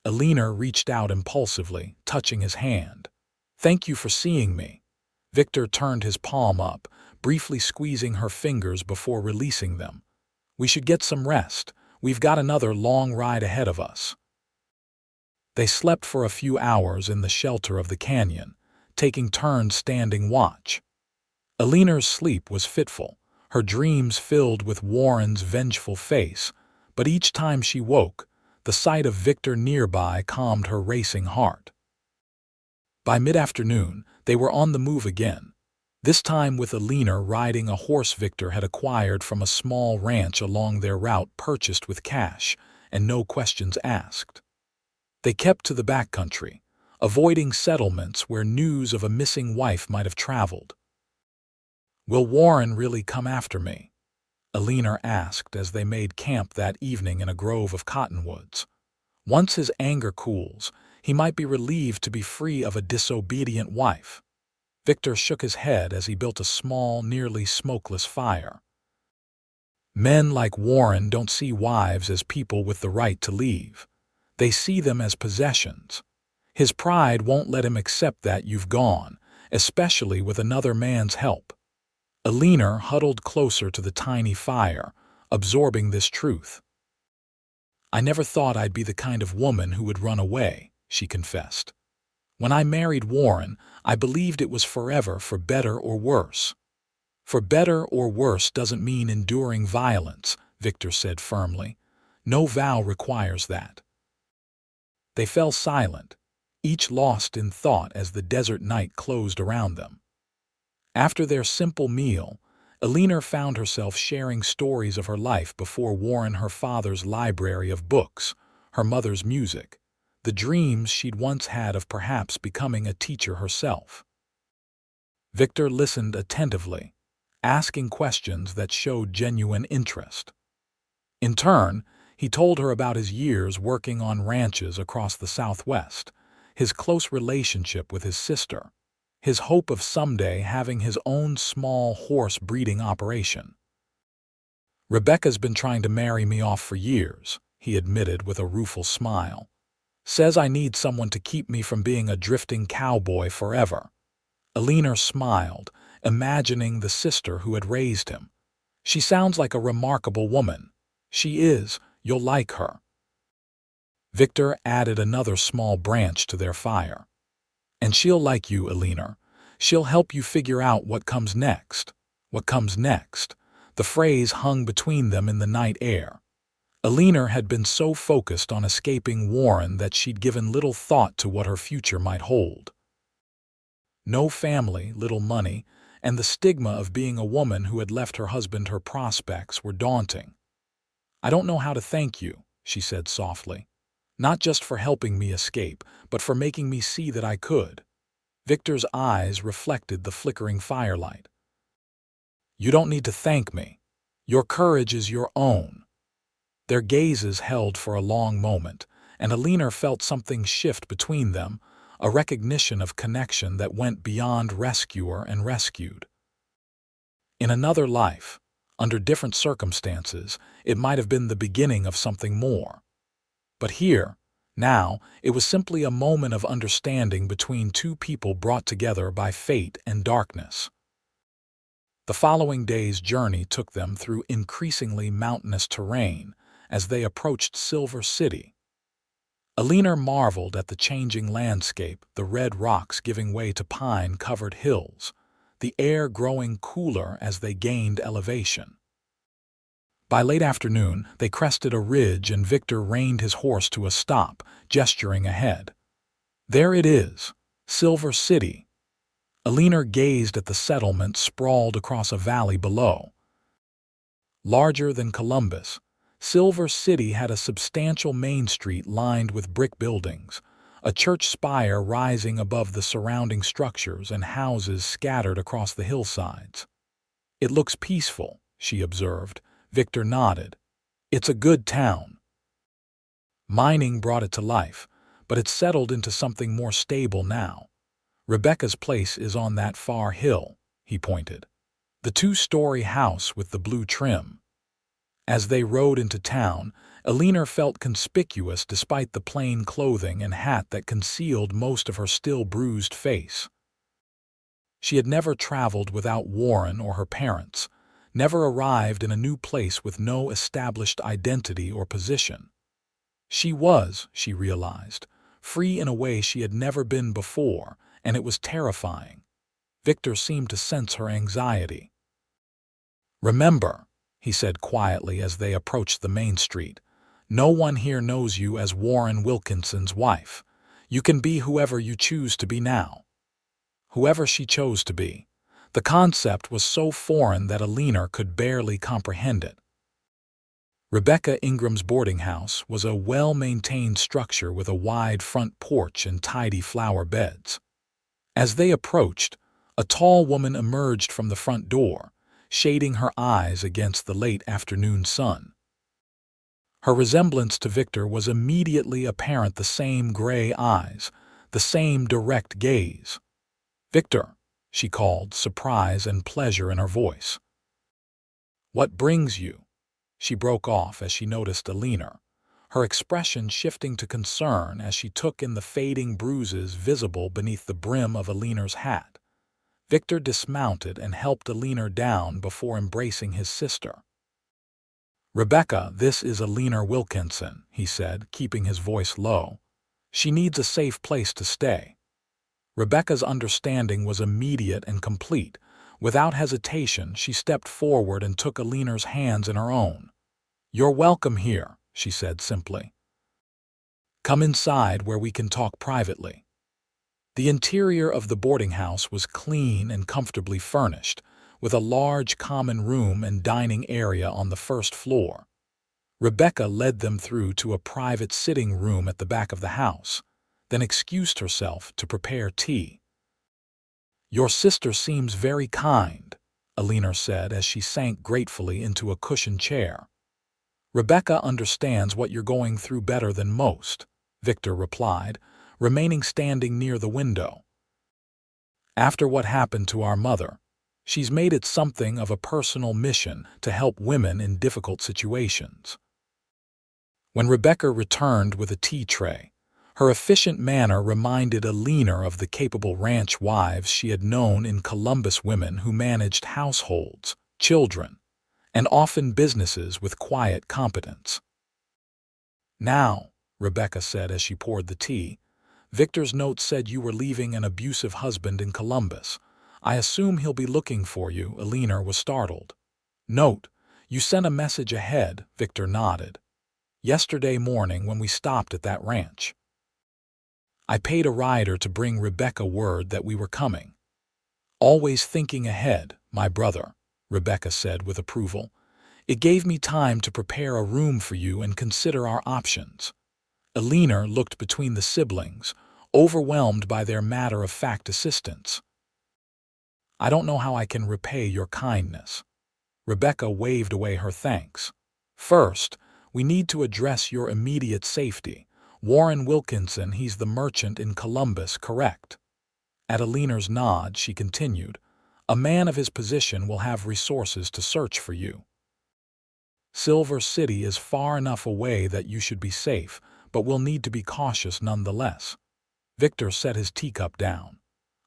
A: Eleanor reached out impulsively, touching his hand. "Thank you for seeing me." Victor turned his palm up, briefly squeezing her fingers before releasing them. "We should get some rest. We've got another long ride ahead of us." They slept for a few hours in the shelter of the canyon, taking turns standing watch. Eleanor's sleep was fitful, her dreams filled with Warren's vengeful face, but each time she woke, the sight of Victor nearby calmed her racing heart. By mid-afternoon, they were on the move again, this time with Eleanor riding a horse Victor had acquired from a small ranch along their route, purchased with cash, and no questions asked. They kept to the backcountry, avoiding settlements where news of a missing wife might have traveled. "Will Warren really come after me?" Eleanor asked as they made camp that evening in a grove of cottonwoods. "Once his anger cools, he might be relieved to be free of a disobedient wife." Victor shook his head as he built a small, nearly smokeless fire. "Men like Warren don't see wives as people with the right to leave. They see them as possessions. His pride won't let him accept that you've gone, especially with another man's help." Eleanor huddled closer to the tiny fire, absorbing this truth. "I never thought I'd be the kind of woman who would run away," she confessed. "When I married Warren, I believed it was forever, for better or worse." "For better or worse doesn't mean enduring violence," Victor said firmly. "No vow requires that." They fell silent, each lost in thought as the desert night closed around them. After their simple meal, Eleanor found herself sharing stories of her life before Warren, her father's library of books, her mother's music, the dreams she'd once had of perhaps becoming a teacher herself. Victor listened attentively, asking questions that showed genuine interest. In turn, he told her about his years working on ranches across the Southwest, his close relationship with his sister, his hope of someday having his own small horse breeding operation. "Rebecca's been trying to marry me off for years," he admitted with a rueful smile. "Says I need someone to keep me from being a drifting cowboy forever." Eleanor smiled, imagining the sister who had raised him. "She sounds like a remarkable woman." "She is. You'll like her." Victor added another small branch to their fire. "And she'll like you, Eleanor. She'll help you figure out what comes next." What comes next? The phrase hung between them in the night air. Eleanor had been so focused on escaping Warren that she'd given little thought to what her future might hold. No family, little money, and the stigma of being a woman who had left her husband her prospects were daunting. "I don't know how to thank you," she said softly. "Not just for helping me escape, but for making me see that I could." Victor's eyes reflected the flickering firelight. "You don't need to thank me. Your courage is your own." Their gazes held for a long moment, and Eleanor felt something shift between them, a recognition of connection that went beyond rescuer and rescued. In another life, under different circumstances, it might have been the beginning of something more. But here, now, it was simply a moment of understanding between two people brought together by fate and darkness. The following day's journey took them through increasingly mountainous terrain as they approached Silver City. Eleanor marveled at the changing landscape, the red rocks giving way to pine-covered hills, the air growing cooler as they gained elevation. By late afternoon, they crested a ridge and Victor reined his horse to a stop, gesturing ahead. "There it is, Silver City." Eleanor gazed at the settlement sprawled across a valley below. Larger than Columbus, Silver City had a substantial main street lined with brick buildings, a church spire rising above the surrounding structures and houses scattered across the hillsides. "It looks peaceful," she observed. Victor nodded. "It's a good town." Mining brought it to life, but it's settled into something more stable now. "Rebecca's place is on that far hill," he pointed. "The two-story house with the blue trim." As they rode into town, Eleanor felt conspicuous despite the plain clothing and hat that concealed most of her still bruised face. She had never traveled without Warren or her parents, never arrived in a new place with no established identity or position. She was, she realized, free in a way she had never been before, and it was terrifying. Victor seemed to sense her anxiety. "Remember," he said quietly as they approached the main street, "no one here knows you as Warren Wilkinson's wife. You can be whoever you choose to be now." Whoever she chose to be. The concept was so foreign that Eleanor could barely comprehend it. Rebecca Ingram's boarding house was a well-maintained structure with a wide front porch and tidy flower beds. As they approached, a tall woman emerged from the front door, shading her eyes against the late afternoon sun. Her resemblance to Victor was immediately apparent, the same gray eyes, the same direct gaze. "Victor," she called, surprise and pleasure in her voice. "What brings you?" She broke off as she noticed Eleanor, her expression shifting to concern as she took in the fading bruises visible beneath the brim of Eleanor's hat. Victor dismounted and helped Eleanor down before embracing his sister. "Rebecca, this is Eleanor Wilkinson," he said, keeping his voice low. "She needs a safe place to stay." Rebecca's understanding was immediate and complete. Without hesitation, she stepped forward and took Eleanor's hands in her own. "You're welcome here," she said simply. "Come inside where we can talk privately." The interior of the boarding house was clean and comfortably furnished, with a large common room and dining area on the first floor. Rebecca led them through to a private sitting room at the back of the house, then excused herself to prepare tea. "Your sister seems very kind," Eleanor said as she sank gratefully into a cushioned chair. "Rebecca understands what you're going through better than most," Victor replied, remaining standing near the window. After what happened to our mother, she's made it something of a personal mission to help women in difficult situations. When Rebecca returned with a tea tray, her efficient manner reminded Eleanor of the capable ranch wives she had known in Columbus, women who managed households, children, and often businesses with quiet competence. "Now," Rebecca said as she poured the tea, "Victor's note said you were leaving an abusive husband in Columbus. I assume he'll be looking for you." Eleanor was startled. "Note, you sent a message ahead," Victor nodded. "Yesterday morning when we stopped at that ranch. I paid a rider to bring Rebecca word that we were coming." "Always thinking ahead, my brother," Rebecca said with approval. "It gave me time to prepare a room for you and consider our options." Eleanor looked between the siblings, overwhelmed by their matter-of-fact assistance. "I don't know how I can repay your kindness." Rebecca waved away her thanks. "First, we need to address your immediate safety. Warren Wilkinson, he's the merchant in Columbus, correct?" At Eleanor's nod, she continued, "A man of his position will have resources to search for you. Silver City is far enough away that you should be safe, but we'll need to be cautious nonetheless." Victor set his teacup down.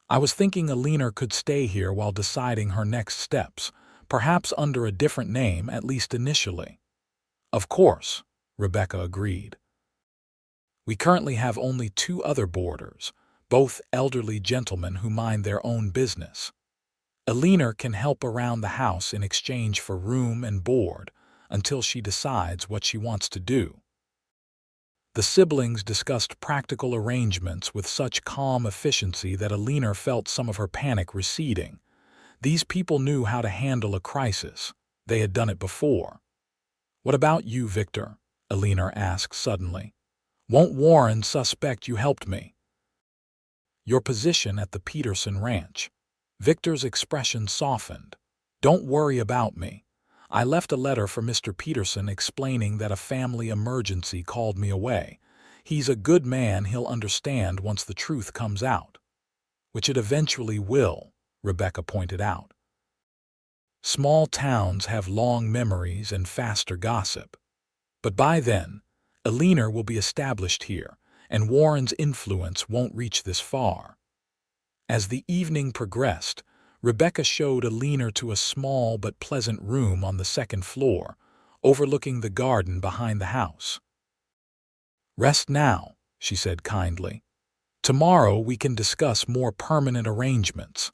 A: "I was thinking Eleanor could stay here while deciding her next steps, perhaps under a different name, at least initially." "Of course," Rebecca agreed. "We currently have only 2 other boarders, both elderly gentlemen who mind their own business. Eleanor can help around the house in exchange for room and board until she decides what she wants to do." The siblings discussed practical arrangements with such calm efficiency that Eleanor felt some of her panic receding. These people knew how to handle a crisis. They had done it before. "What about you, Victor?" Eleanor asked suddenly. "Won't Warren suspect you helped me?" "Your position at the Peterson Ranch." Victor's expression softened. "Don't worry about me. I left a letter for Mr. Peterson explaining that a family emergency called me away. He's a good man, he'll understand once the truth comes out." "Which it eventually will," Rebecca pointed out. "Small towns have long memories and faster gossip. But by then, Eleanor will be established here, and Warren's influence won't reach this far." As the evening progressed, Rebecca showed Eleanor to a small but pleasant room on the 2nd floor, overlooking the garden behind the house. "Rest now," she said kindly. "Tomorrow we can discuss more permanent arrangements."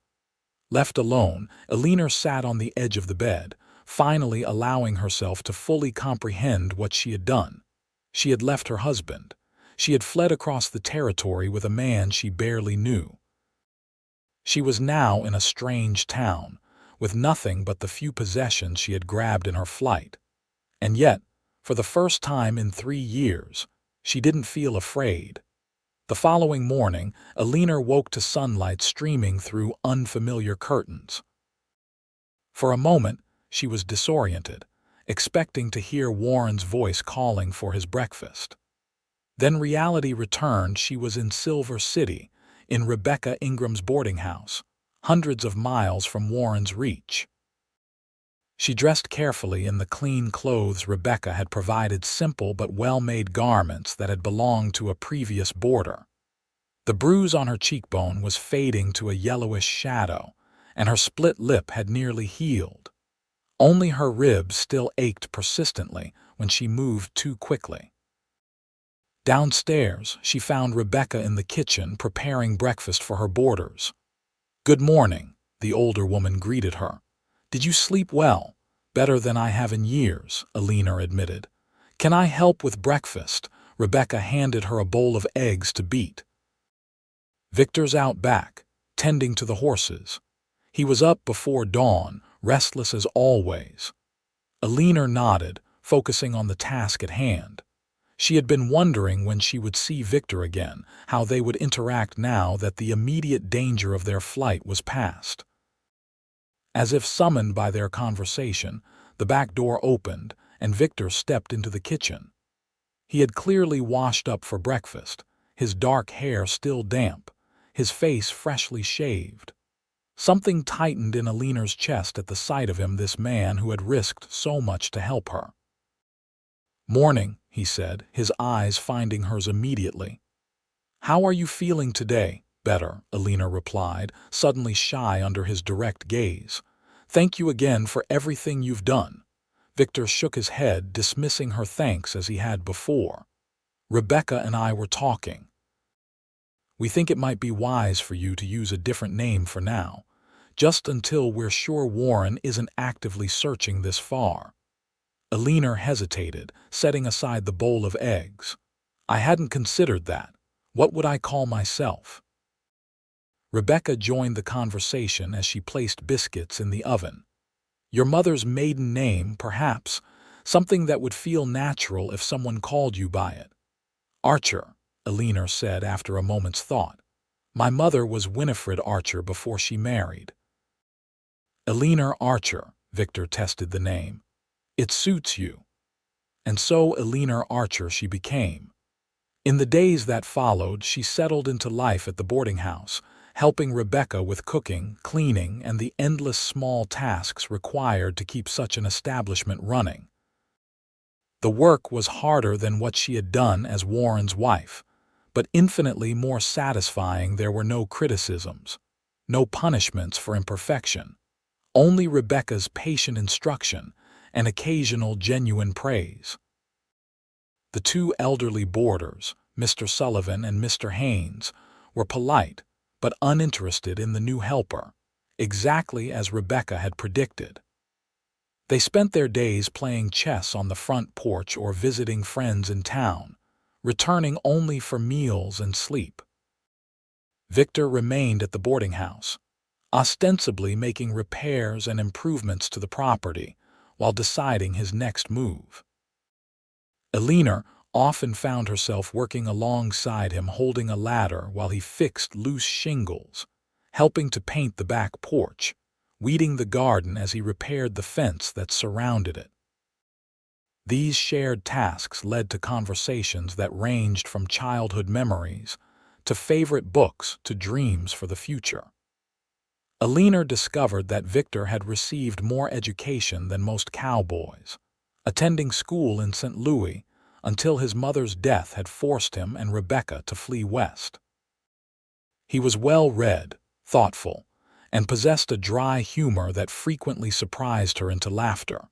A: Left alone, Eleanor sat on the edge of the bed, finally allowing herself to fully comprehend what she had done. She had left her husband. She had fled across the territory with a man she barely knew. She was now in a strange town, with nothing but the few possessions she had grabbed in her flight. And yet, for the first time in 3 years, she didn't feel afraid. The following morning, Eleanor woke to sunlight streaming through unfamiliar curtains. For a moment, she was disoriented, expecting to hear Warren's voice calling for his breakfast. Then reality returned. She was in Silver City, in Rebecca Ingram's boarding house, hundreds of miles from Warren's reach. She dressed carefully in the clean clothes Rebecca had provided, simple but well-made garments that had belonged to a previous boarder. The bruise on her cheekbone was fading to a yellowish shadow, and her split lip had nearly healed. Only her ribs still ached persistently when she moved too quickly. Downstairs, she found Rebecca in the kitchen preparing breakfast for her boarders. "Good morning," the older woman greeted her. "Did you sleep well?" "Better than I have in years," Eleanor admitted. "Can I help with breakfast?" Rebecca handed her a bowl of eggs to beat. "Victor's out back, tending to the horses. He was up before dawn, restless as always." Eleanor nodded, focusing on the task at hand. She had been wondering when she would see Victor again, how they would interact now that the immediate danger of their flight was past. As if summoned by their conversation, the back door opened, and Victor stepped into the kitchen. He had clearly washed up for breakfast, his dark hair still damp, his face freshly shaved. Something tightened in Eleanor's chest at the sight of him, this man who had risked so much to help her. "Morning," he said, his eyes finding hers immediately. "How are you feeling today?" "Better," Eleanor replied, suddenly shy under his direct gaze. "Thank you again for everything you've done." Victor shook his head, dismissing her thanks as he had before. "Rebecca and I were talking. We think it might be wise for you to use a different name for now, just until we're sure Warren isn't actively searching this far." Eleanor hesitated, setting aside the bowl of eggs. "I hadn't considered that. What would I call myself?" Rebecca joined the conversation as she placed biscuits in the oven. "Your mother's maiden name, perhaps, something that would feel natural if someone called you by it." "Archer," Eleanor said after a moment's thought. "My mother was Winifred Archer before she married." "Eleanor Archer," Victor tested the name. "It suits you." And so Eleanor Archer she became. In the days that followed, she settled into life at the boarding house, helping Rebecca with cooking, cleaning, and the endless small tasks required to keep such an establishment running. The work was harder than what she had done as Warren's wife, but infinitely more satisfying. There were no criticisms, no punishments for imperfection, only Rebecca's patient instruction and occasional genuine praise. The two elderly boarders, Mr. Sullivan and Mr. Haynes, were polite but uninterested in the new helper, exactly as Rebecca had predicted. They spent their days playing chess on the front porch or visiting friends in town, returning only for meals and sleep. Victor remained at the boarding house, ostensibly making repairs and improvements to the property while deciding his next move. Eleanor often found herself working alongside him, holding a ladder while he fixed loose shingles, helping to paint the back porch, weeding the garden as he repaired the fence that surrounded it. These shared tasks led to conversations that ranged from childhood memories to favorite books to dreams for the future. Eleanor discovered that Victor had received more education than most cowboys, attending school in St. Louis until his mother's death had forced him and Rebecca to flee west. He was well-read, thoughtful, and possessed a dry humor that frequently surprised her into laughter.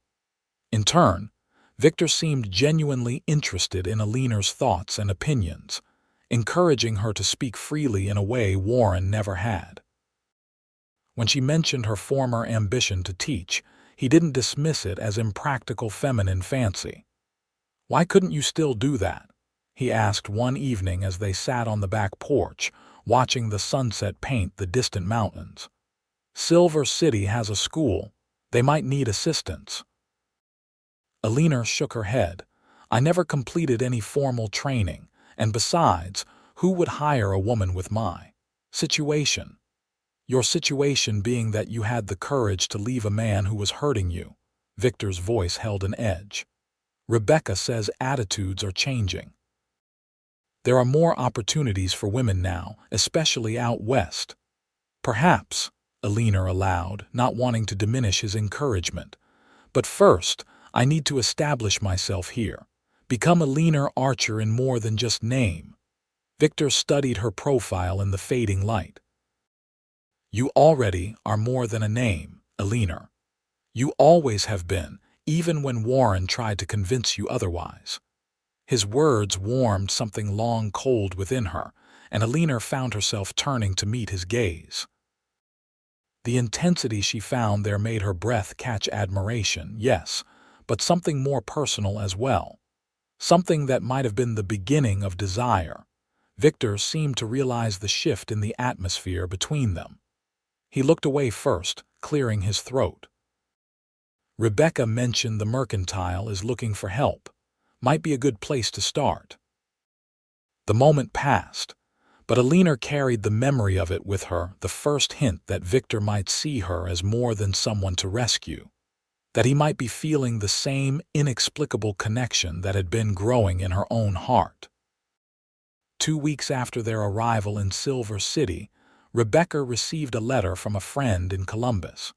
A: In turn, Victor seemed genuinely interested in Eleanor's thoughts and opinions, encouraging her to speak freely in a way Warren never had. When she mentioned her former ambition to teach, he didn't dismiss it as impractical feminine fancy. "Why couldn't you still do that?" he asked one evening as they sat on the back porch, watching the sunset paint the distant mountains. "Silver City has a school. They might need assistance." Eleanor shook her head. "I never completed any formal training, and besides, who would hire a woman with my situation? Your situation being that you had the courage to leave a man who was hurting you." Victor's voice held an edge. "Rebecca says attitudes are changing. There are more opportunities for women now, especially out west." "Perhaps," Eleanor allowed, not wanting to diminish his encouragement. "But first, I need to establish myself here, become Eleanor Archer in more than just name." Victor studied her profile in the fading light. "You already are more than a name, Eleanor. You always have been, even when Warren tried to convince you otherwise." His words warmed something long cold within her, and Eleanor found herself turning to meet his gaze. The intensity she found there made her breath catch admiration, yes, but something more personal as well. Something that might have been the beginning of desire. Victor seemed to realize the shift in the atmosphere between them. He looked away first, clearing his throat. "Rebecca mentioned the mercantile is looking for help. Might be a good place to start." The moment passed, but Eleanor carried the memory of it with her, the first hint that Victor might see her as more than someone to rescue, that he might be feeling the same inexplicable connection that had been growing in her own heart. 2 weeks after their arrival in Silver City, Rebecca received a letter from a friend in Columbus.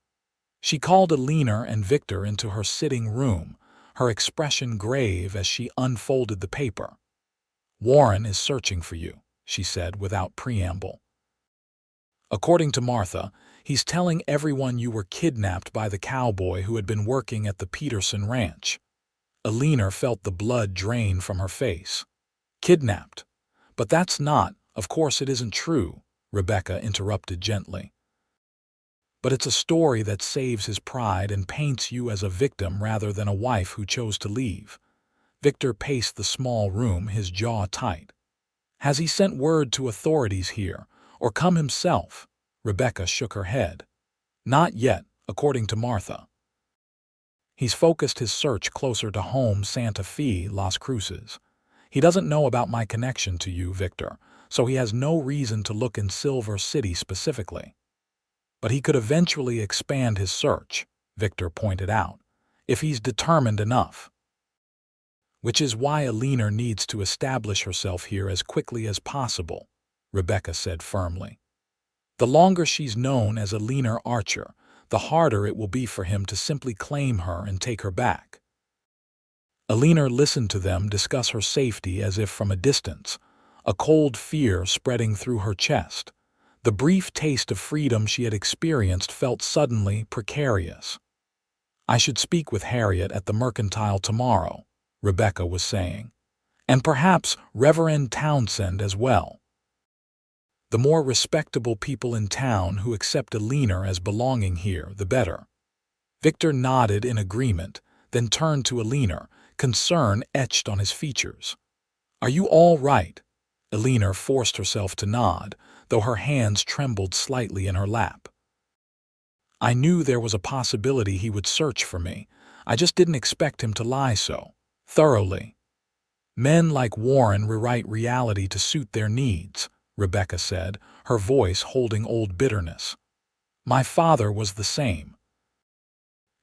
A: She called Eleanor and Victor into her sitting room, her expression grave as she unfolded the paper. "Warren is searching for you," she said without preamble. "According to Martha, he's telling everyone you were kidnapped by the cowboy who had been working at the Peterson ranch." Eleanor felt the blood drain from her face. "Kidnapped? But that's not, of course it isn't true," Rebecca interrupted gently. "But it's a story that saves his pride and paints you as a victim rather than a wife who chose to leave." Victor paced the small room, his jaw tight. "Has he sent word to authorities here, or come himself?" Rebecca shook her head. "Not yet, according to Martha. He's focused his search closer to home, Santa Fe, Las Cruces. He doesn't know about my connection to you, Victor, so he has no reason to look in Silver City specifically. But he could eventually expand his search," Victor pointed out, "if he's determined enough. Which is why Eleanor needs to establish herself here as quickly as possible," Rebecca said firmly. "The longer she's known as Eleanor Archer, the harder it will be for him to simply claim her and take her back." Eleanor listened to them discuss her safety as if from a distance, a cold fear spreading through her chest. The brief taste of freedom she had experienced felt suddenly precarious. "I should speak with Harriet at the Mercantile tomorrow," Rebecca was saying, "and perhaps Reverend Townsend as well. The more respectable people in town who accept Eleanor as belonging here, the better." Victor nodded in agreement, then turned to Eleanor, concern etched on his features. "Are you all right?" Eleanor forced herself to nod, though her hands trembled slightly in her lap. "I knew there was a possibility he would search for me. I just didn't expect him to lie so thoroughly. Men like Warren rewrite reality to suit their needs," Rebecca said, her voice holding old bitterness. "My father was the same.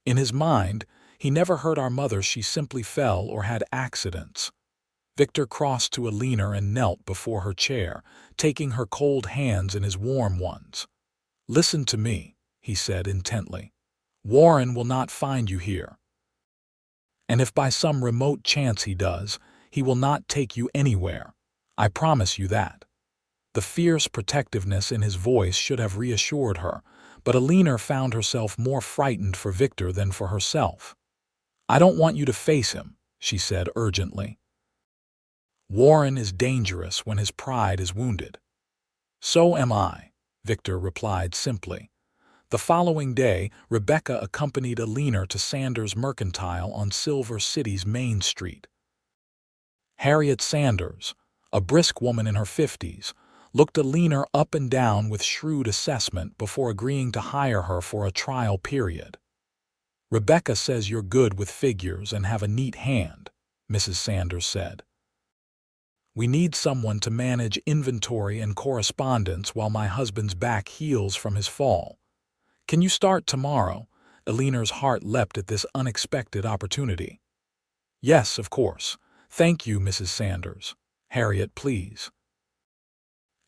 A: In his mind, he never hurt our mother. She simply fell or had accidents." Victor crossed to Eleanor and knelt before her chair, taking her cold hands in his warm ones. "Listen to me," he said intently. "Warren will not find you here. And if by some remote chance he does, he will not take you anywhere. I promise you that." The fierce protectiveness in his voice should have reassured her, but Eleanor found herself more frightened for Victor than for herself. "I don't want you to face him," she said urgently. "Warren is dangerous when his pride is wounded." "So am I," Victor replied simply. The following day, Rebecca accompanied Eleanor to Sanders' Mercantile on Silver City's Main Street. Harriet Sanders, a brisk woman in her 50s, looked Eleanor up and down with shrewd assessment before agreeing to hire her for a trial period. "Rebecca says you're good with figures and have a neat hand," Mrs. Sanders said. "We need someone to manage inventory and correspondence while my husband's back heals from his fall. Can you start tomorrow?" Eleanor's heart leapt at this unexpected opportunity. "Yes, of course. Thank you, Mrs. Sanders. Harriet, please."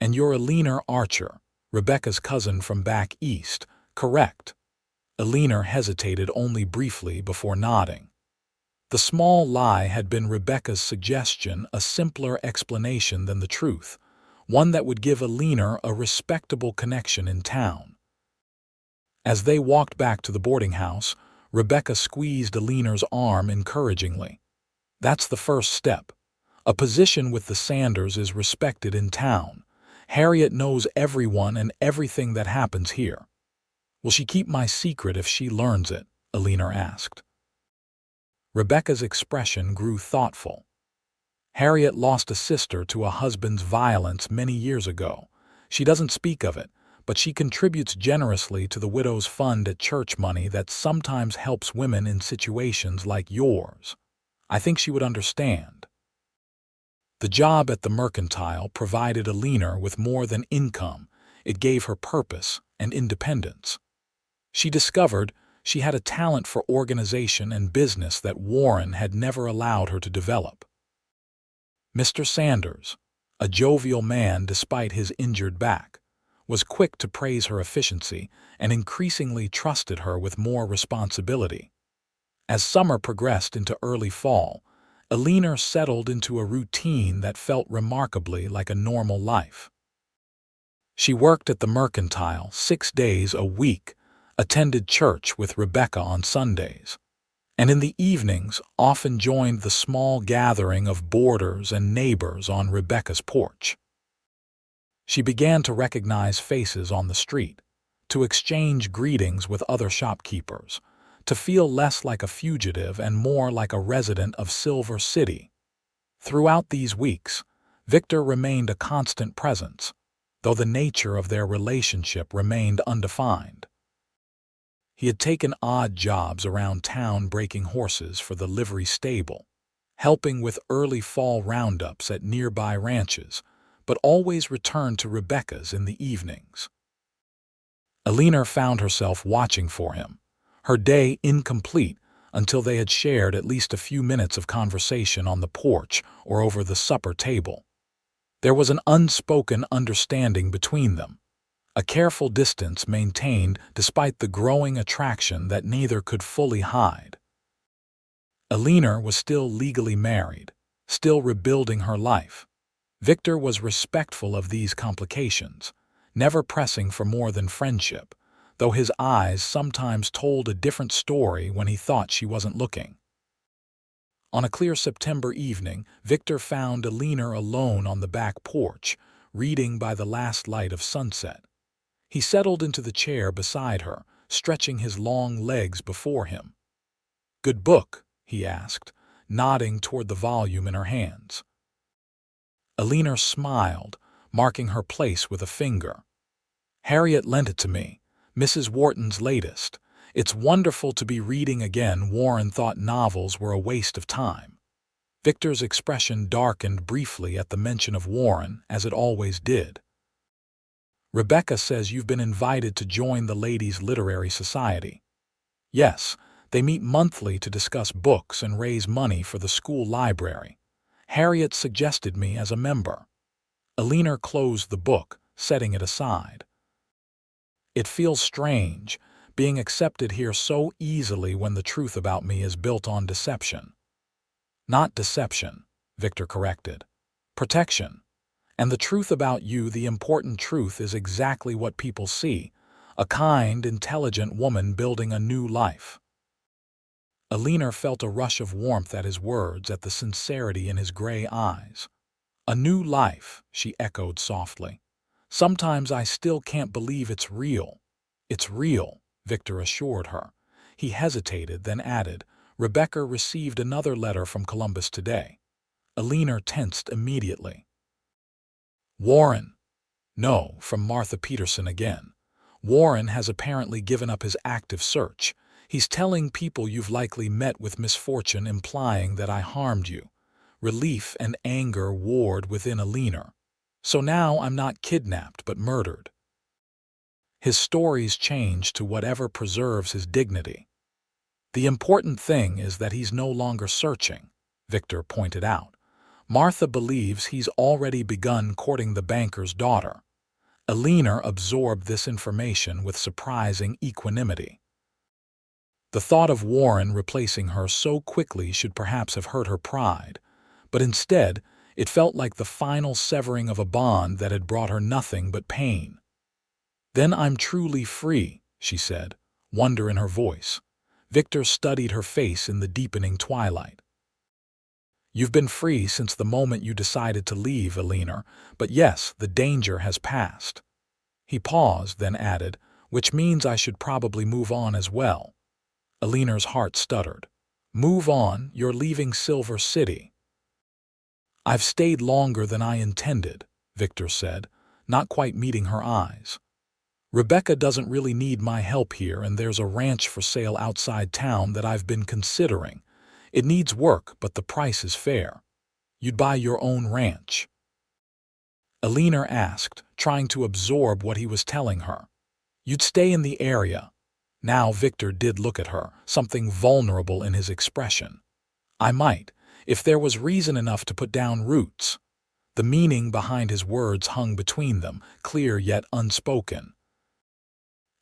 A: "And you're Eleanor Archer, Rebecca's cousin from back east, correct?" Eleanor hesitated only briefly before nodding. The small lie had been Rebecca's suggestion, a simpler explanation than the truth, one that would give Eleanor a respectable connection in town. As they walked back to the boarding house, Rebecca squeezed Eleanor's arm encouragingly. "That's the first step. A position with the Sanders is respected in town. Harriet knows everyone and everything that happens here." "Will she keep my secret if she learns it?" Eleanor asked. Rebecca's expression grew thoughtful. "Harriet lost a sister to a husband's violence many years ago. She doesn't speak of it, but she contributes generously to the widow's fund at church money that sometimes helps women in situations like yours. I think she would understand." The job at the Mercantile provided Eleanor with more than income. It gave her purpose and independence. She discovered she had a talent for organization and business that Warren had never allowed her to develop. "Mr. Sanders," a jovial man despite his injured back, was quick to praise her efficiency and increasingly trusted her with more responsibility. As summer progressed into early fall, Eleanor settled into a routine that felt remarkably like a normal life. She worked at the mercantile 6 days a week, attended church with Rebecca on Sundays, and in the evenings often joined the small gathering of boarders and neighbors on Rebecca's porch. She began to recognize faces on the street, to exchange greetings with other shopkeepers, to feel less like a fugitive and more like a resident of Silver City. Throughout these weeks, Victor remained a constant presence, though the nature of their relationship remained undefined. He had taken odd jobs around town breaking horses for the livery stable, helping with early fall roundups at nearby ranches, but always returned to Rebecca's in the evenings. Eleanor found herself watching for him, her day incomplete until they had shared at least a few minutes of conversation on the porch or over the supper table. There was an unspoken understanding between them, a careful distance maintained despite the growing attraction that neither could fully hide. Eleanor was still legally married, still rebuilding her life. Victor was respectful of these complications, never pressing for more than friendship, though his eyes sometimes told a different story when he thought she wasn't looking. On a clear September evening, Victor found Eleanor alone on the back porch, reading by the last light of sunset. He settled into the chair beside her, stretching his long legs before him. "Good book?" he asked, nodding toward the volume in her hands. Eleanor smiled, marking her place with a finger. "Harriet lent it to me, Mrs. Wharton's latest. It's wonderful to be reading again. Warren thought novels were a waste of time." Victor's expression darkened briefly at the mention of Warren, as it always did. "Rebecca says you've been invited to join the Ladies' Literary Society." "Yes, they meet monthly to discuss books and raise money for the school library. Harriet suggested me as a member." Eleanor closed the book, setting it aside. "It feels strange, being accepted here so easily when the truth about me is built on deception." "Not deception," Victor corrected. "Protection. And the truth about you, the important truth, is exactly what people see, a kind, intelligent woman building a new life." Eleanor felt a rush of warmth at his words, at the sincerity in his gray eyes. "A new life," she echoed softly. "Sometimes I still can't believe it's real." "It's real," Victor assured her. He hesitated, then added, "Rebecca received another letter from Columbus today." Eleanor tensed immediately. "Warren?" "No, from Martha Peterson again. Warren has apparently given up his active search. He's telling people you've likely met with misfortune, implying that I harmed you." Relief and anger warred within Eleanor. "So now I'm not kidnapped but murdered." His stories change to whatever preserves his dignity. "The important thing is that he's no longer searching," Victor pointed out. "Martha believes he's already begun courting the banker's daughter." Eleanor absorbed this information with surprising equanimity. The thought of Warren replacing her so quickly should perhaps have hurt her pride, but instead it felt like the final severing of a bond that had brought her nothing but pain. "Then I'm truly free," she said, wonder in her voice. Victor studied her face in the deepening twilight. "You've been free since the moment you decided to leave, Eleanor, but yes, the danger has passed." He paused, then added, "Which means I should probably move on as well." Eleanor's heart stuttered. "Move on? You're leaving Silver City." "I've stayed longer than I intended," Victor said, not quite meeting her eyes. "Rebecca doesn't really need my help here, and there's a ranch for sale outside town that I've been considering. It needs work, but the price is fair." "You'd buy your own ranch?" Eleanor asked, trying to absorb what he was telling her. "You'd stay in the area." Now Victor did look at her, something vulnerable in his expression. "I might, if there was reason enough to put down roots." The meaning behind his words hung between them, clear yet unspoken.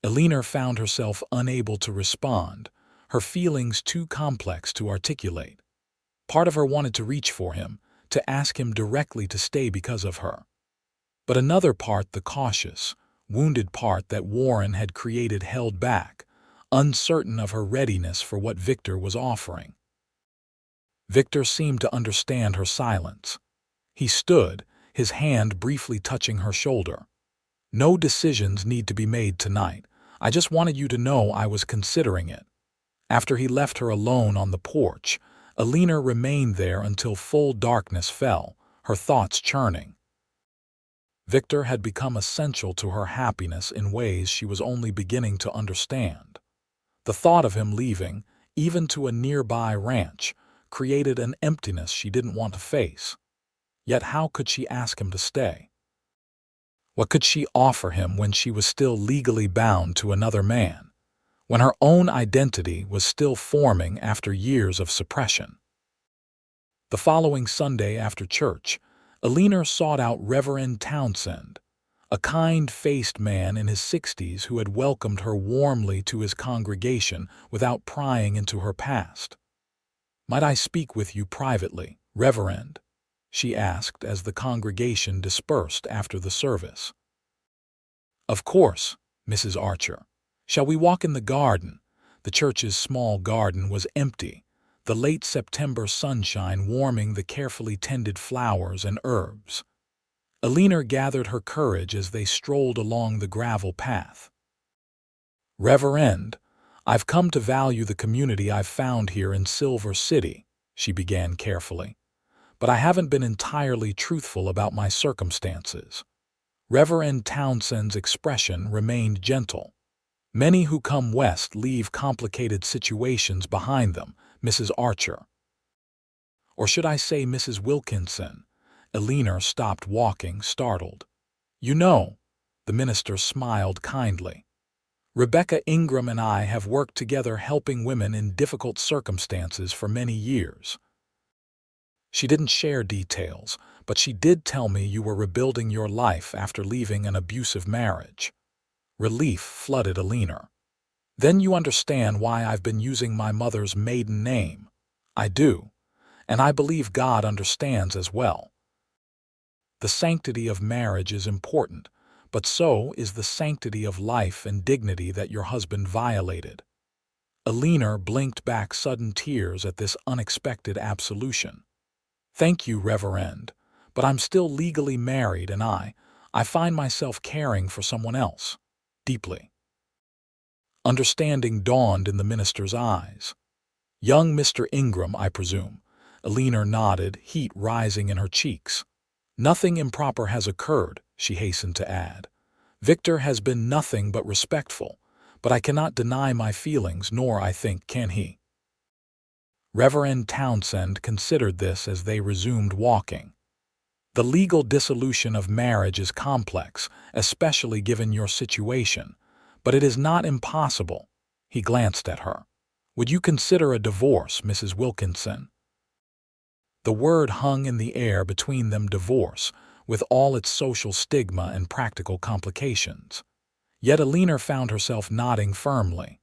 A: Eleanor found herself unable to respond, her feelings too complex to articulate. Part of her wanted to reach for him, to ask him directly to stay because of her. But another part, the cautious, wounded part that Warren had created, held back, uncertain of her readiness for what Victor was offering. Victor seemed to understand her silence. He stood, his hand briefly touching her shoulder. "No decisions need to be made tonight. I just wanted you to know I was considering it." After he left her alone on the porch, Eleanor remained there until full darkness fell, her thoughts churning. Victor had become essential to her happiness in ways she was only beginning to understand. The thought of him leaving, even to a nearby ranch, created an emptiness she didn't want to face. Yet how could she ask him to stay? What could she offer him when she was still legally bound to another man, when her own identity was still forming after years of suppression? The following Sunday after church, Eleanor sought out Reverend Townsend, a kind-faced man in his 60s who had welcomed her warmly to his congregation without prying into her past. "Might I speak with you privately, Reverend?" she asked as the congregation dispersed after the service. "Of course, Mrs. Archer. Shall we walk in the garden?" The church's small garden was empty, the late September sunshine warming the carefully tended flowers and herbs. Eleanor gathered her courage as they strolled along the gravel path. "Reverend, I've come to value the community I've found here in Silver City," she began carefully. "But I haven't been entirely truthful about my circumstances." Reverend Townsend's expression remained gentle. "Many who come west leave complicated situations behind them, Mrs. Archer." "Or should I say Mrs. Wilkinson?" Eleanor stopped walking, startled. "You know," the minister smiled kindly, "Victor Ingram and I have worked together helping women in difficult circumstances for many years." She didn't share details, but she did tell me you were rebuilding your life after leaving an abusive marriage. Relief flooded Eleanor. "Then you understand why I've been using my mother's maiden name." "I do, and I believe God understands as well." The sanctity of marriage is important, but so is the sanctity of life and dignity that your husband violated. Eleanor blinked back sudden tears at this unexpected absolution. "Thank you, Reverend, but I'm still legally married and I find myself caring for someone else, deeply." Understanding dawned in the minister's eyes. "Young Mr. Ingram, I presume." Eleanor nodded, heat rising in her cheeks. "Nothing improper has occurred," she hastened to add. "Victor has been nothing but respectful, but I cannot deny my feelings, nor, I think, can he." Reverend Townsend considered this as they resumed walking. "The legal dissolution of marriage is complex, especially given your situation, but it is not impossible." He glanced at her. "Would you consider a divorce, Mrs. Wilkinson?" The word hung in the air between them, divorce, with all its social stigma and practical complications. Yet Eleanor found herself nodding firmly.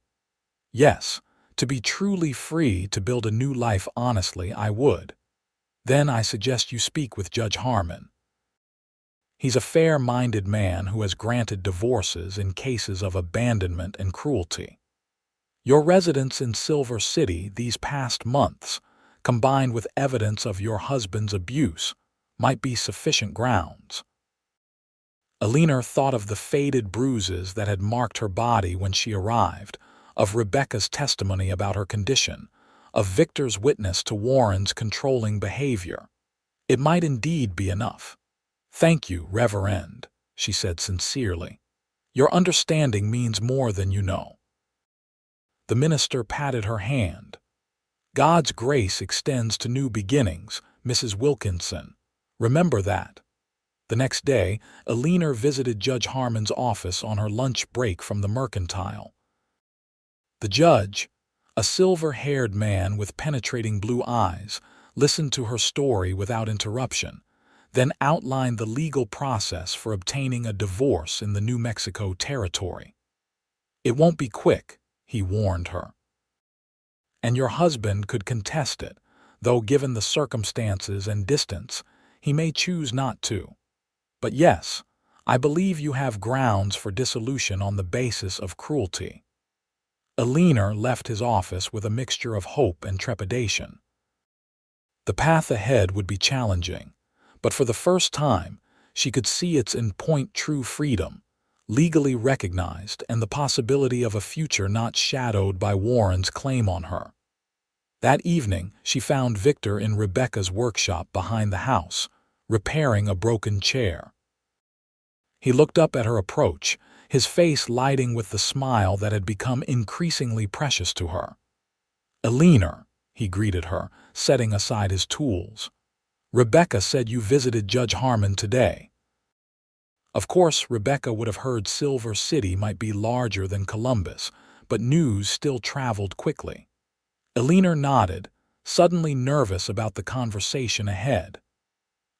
A: "Yes, to be truly free to build a new life honestly, I would." "Then I suggest you speak with Judge Harmon. He's a fair-minded man who has granted divorces in cases of abandonment and cruelty. Your residence in Silver City these past months, combined with evidence of your husband's abuse, might be sufficient grounds." Eleanor thought of the faded bruises that had marked her body when she arrived, of Rebecca's testimony about her condition, of Victor's witness to Warren's controlling behavior. It might indeed be enough. "Thank you, Reverend," she said sincerely. "Your understanding means more than you know." The minister patted her hand. "God's grace extends to new beginnings, Mrs. Wilkinson. Remember that." The next day, Eleanor visited Judge Harmon's office on her lunch break from the Mercantile. The judge, a silver-haired man with penetrating blue eyes, listened to her story without interruption, then outlined the legal process for obtaining a divorce in the New Mexico territory. "It won't be quick," he warned her. "And your husband could contest it, though given the circumstances and distance, he may choose not to. But yes, I believe you have grounds for dissolution on the basis of cruelty." Eleanor left his office with a mixture of hope and trepidation. The path ahead would be challenging, but for the first time, she could see its in-point true freedom, legally recognized, and the possibility of a future not shadowed by Warren's claim on her. That evening, she found Victor in Rebecca's workshop behind the house, repairing a broken chair. He looked up at her approach, his face lighting with the smile that had become increasingly precious to her. "Eleanor," he greeted her, setting aside his tools. "Rebecca said you visited Judge Harmon today." Of course, Rebecca would have heard Silver City might be larger than Columbus, but news still traveled quickly. Eleanor nodded, suddenly nervous about the conversation ahead.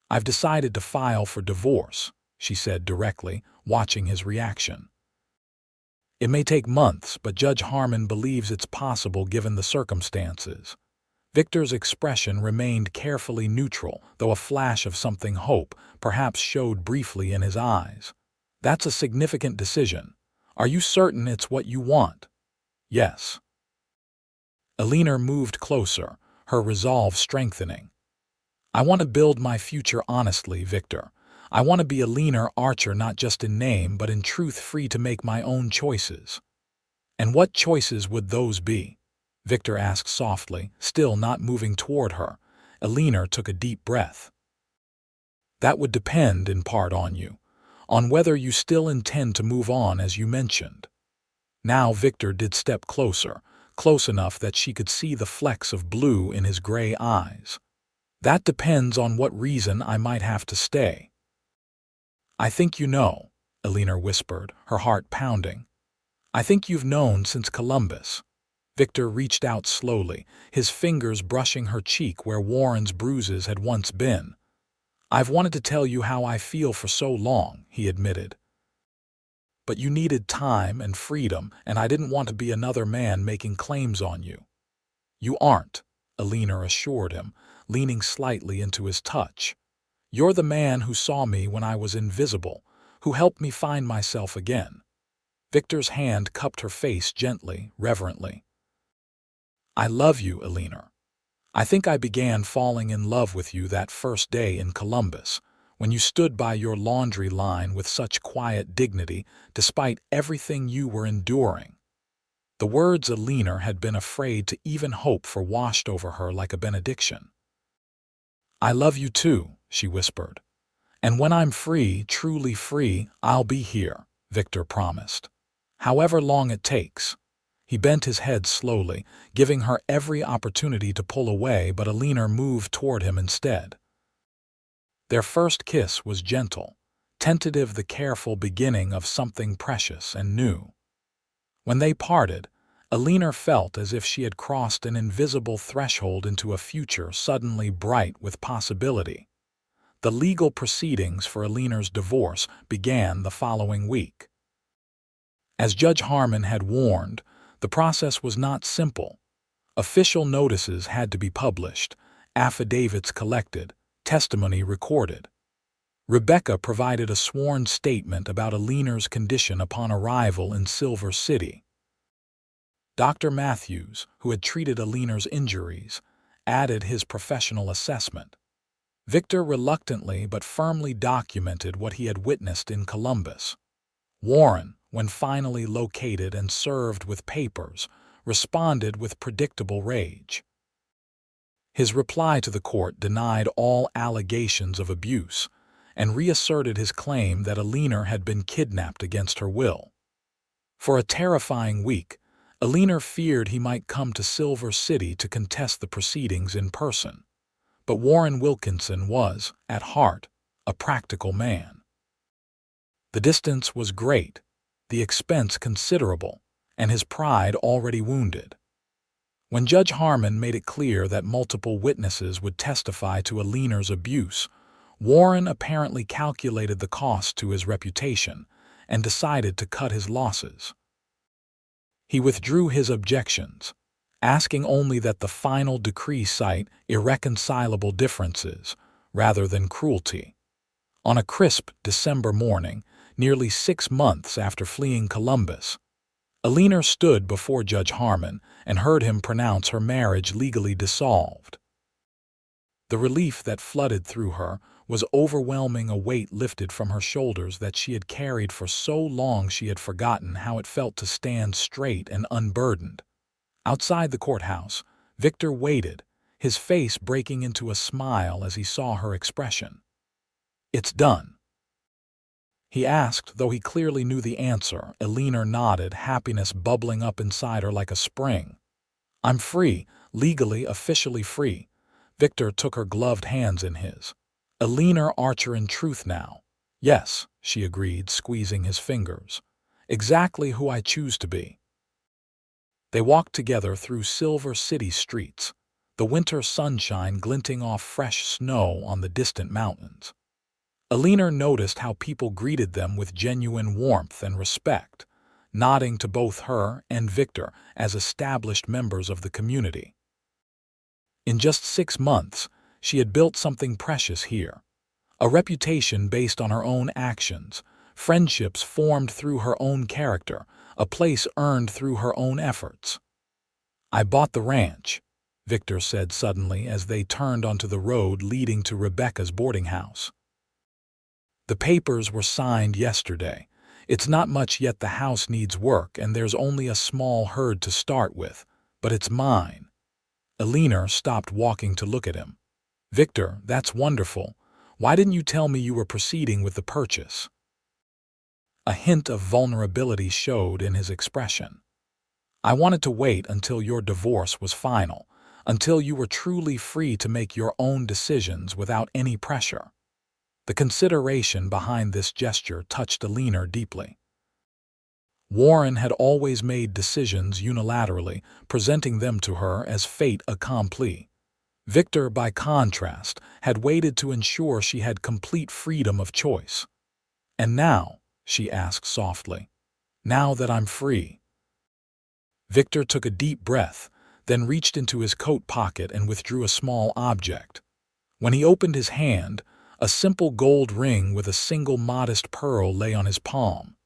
A: "I've decided to file for divorce," she said directly, watching his reaction. "It may take months, but Judge Harmon believes it's possible given the circumstances." Victor's expression remained carefully neutral, though a flash of something hope perhaps showed briefly in his eyes. "That's a significant decision. Are you certain it's what you want?" "Yes." Eleanor moved closer, her resolve strengthening. "I want to build my future honestly, Victor. I want to be Eleanor Archer not just in name but in truth, free to make my own choices." "And what choices would those be?" Victor asked softly, still not moving toward her. Eleanor took a deep breath. "That would depend in part on you, on whether you still intend to move on as you mentioned." Now Victor did step closer, close enough that she could see the flecks of blue in his gray eyes. "That depends on what reason I might have to stay." "I think you know," Eleanor whispered, her heart pounding. "I think you've known since Columbus." Victor reached out slowly, his fingers brushing her cheek where Warren's bruises had once been. "I've wanted to tell you how I feel for so long," he admitted. "But you needed time and freedom, and I didn't want to be another man making claims on you." "You aren't," Eleanor assured him, leaning slightly into his touch. "You're the man who saw me when I was invisible, who helped me find myself again." Victor's hand cupped her face gently, reverently. "I love you, Eleanor. I think I began falling in love with you that first day in Columbus, when you stood by your laundry line with such quiet dignity, despite everything you were enduring." The words Eleanor had been afraid to even hope for washed over her like a benediction. "I love you too," she whispered. "And when I'm free, truly free, I'll be here," Victor promised. "However long it takes." He bent his head slowly, giving her every opportunity to pull away, but Eleanor moved toward him instead. Their first kiss was gentle, tentative, the careful beginning of something precious and new. When they parted, Eleanor felt as if she had crossed an invisible threshold into a future suddenly bright with possibility. The legal proceedings for Eleanor's divorce began the following week. As Judge Harmon had warned, the process was not simple. Official notices had to be published, affidavits collected, testimony recorded. Rebecca provided a sworn statement about Eleanor's condition upon arrival in Silver City. Dr. Matthews, who had treated Eleanor's injuries, added his professional assessment. Victor reluctantly but firmly documented what he had witnessed in Columbus. Warren, when finally located and served with papers, responded with predictable rage. His reply to the court denied all allegations of abuse and reasserted his claim that Eleanor had been kidnapped against her will. For a terrifying week, Eleanor feared he might come to Silver City to contest the proceedings in person. But Warren Wilkinson was, at heart, a practical man. The distance was great, the expense considerable, and his pride already wounded. When Judge Harmon made it clear that multiple witnesses would testify to Eleanor's abuse, Warren apparently calculated the cost to his reputation and decided to cut his losses. He withdrew his objections, asking only that the final decree cite irreconcilable differences rather than cruelty. On a crisp December morning, nearly 6 months after fleeing Columbus, Eleanor stood before Judge Harmon and heard him pronounce her marriage legally dissolved. The relief that flooded through her was overwhelming, a weight lifted from her shoulders that she had carried for so long she had forgotten how it felt to stand straight and unburdened. Outside the courthouse, Victor waited, his face breaking into a smile as he saw her expression. "It's done?" he asked, though he clearly knew the answer. Eleanor nodded, happiness bubbling up inside her like a spring. "I'm free, legally, officially free." Victor took her gloved hands in his. "Eleanor Archer in truth now." "Yes," she agreed, squeezing his fingers. "Exactly who I choose to be." They walked together through Silver City streets, the winter sunshine glinting off fresh snow on the distant mountains. Eleanor noticed how people greeted them with genuine warmth and respect, nodding to both her and Victor as established members of the community. In just 6 months, she had built something precious here. A reputation based on her own actions, friendships formed through her own character, a place earned through her own efforts. "I bought the ranch," Victor said suddenly as they turned onto the road leading to Rebecca's boarding house. "The papers were signed yesterday. It's not much yet, the house needs work and there's only a small herd to start with, but it's mine." Eleanor stopped walking to look at him. "Victor, that's wonderful. Why didn't you tell me you were proceeding with the purchase?" A hint of vulnerability showed in his expression. "I wanted to wait until your divorce was final, until you were truly free to make your own decisions without any pressure." The consideration behind this gesture touched Eleanor deeply. Warren had always made decisions unilaterally, presenting them to her as fait accompli. Victor, by contrast, had waited to ensure she had complete freedom of choice. "And now," she asked softly, "now that I'm free?" Victor took a deep breath, then reached into his coat pocket and withdrew a small object. When he opened his hand, a simple gold ring with a single modest pearl lay on his palm.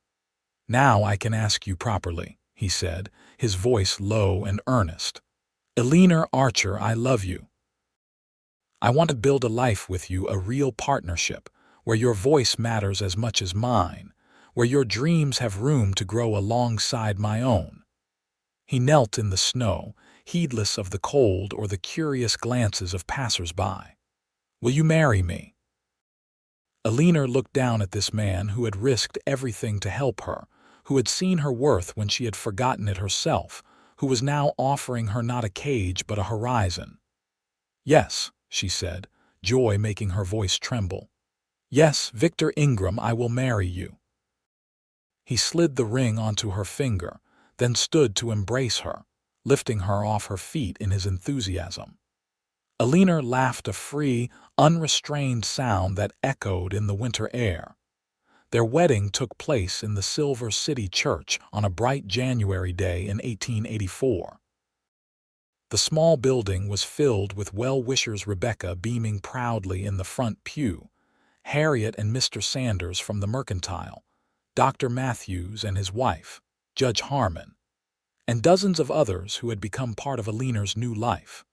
A: "Now I can ask you properly," he said, his voice low and earnest. "Eleanor Archer, I love you. I want to build a life with you, a real partnership, where your voice matters as much as mine, where your dreams have room to grow alongside my own." He knelt in the snow, heedless of the cold or the curious glances of passers-by. "Will you marry me?" Eleanor looked down at this man who had risked everything to help her, who had seen her worth when she had forgotten it herself, who was now offering her not a cage but a horizon. "Yes," she said, joy making her voice tremble. "Yes, Victor Ingram, I will marry you." He slid the ring onto her finger, then stood to embrace her, lifting her off her feet in his enthusiasm. Eleanor laughed, a free, unrestrained sound that echoed in the winter air. Their wedding took place in the Silver City Church on a bright January day in 1884. The small building was filled with well-wishers, Rebecca beaming proudly in the front pew, Harriet and Mr. Sanders from the Mercantile, Dr. Matthews and his wife, Judge Harmon, and dozens of others who had become part of Eleanor's new life.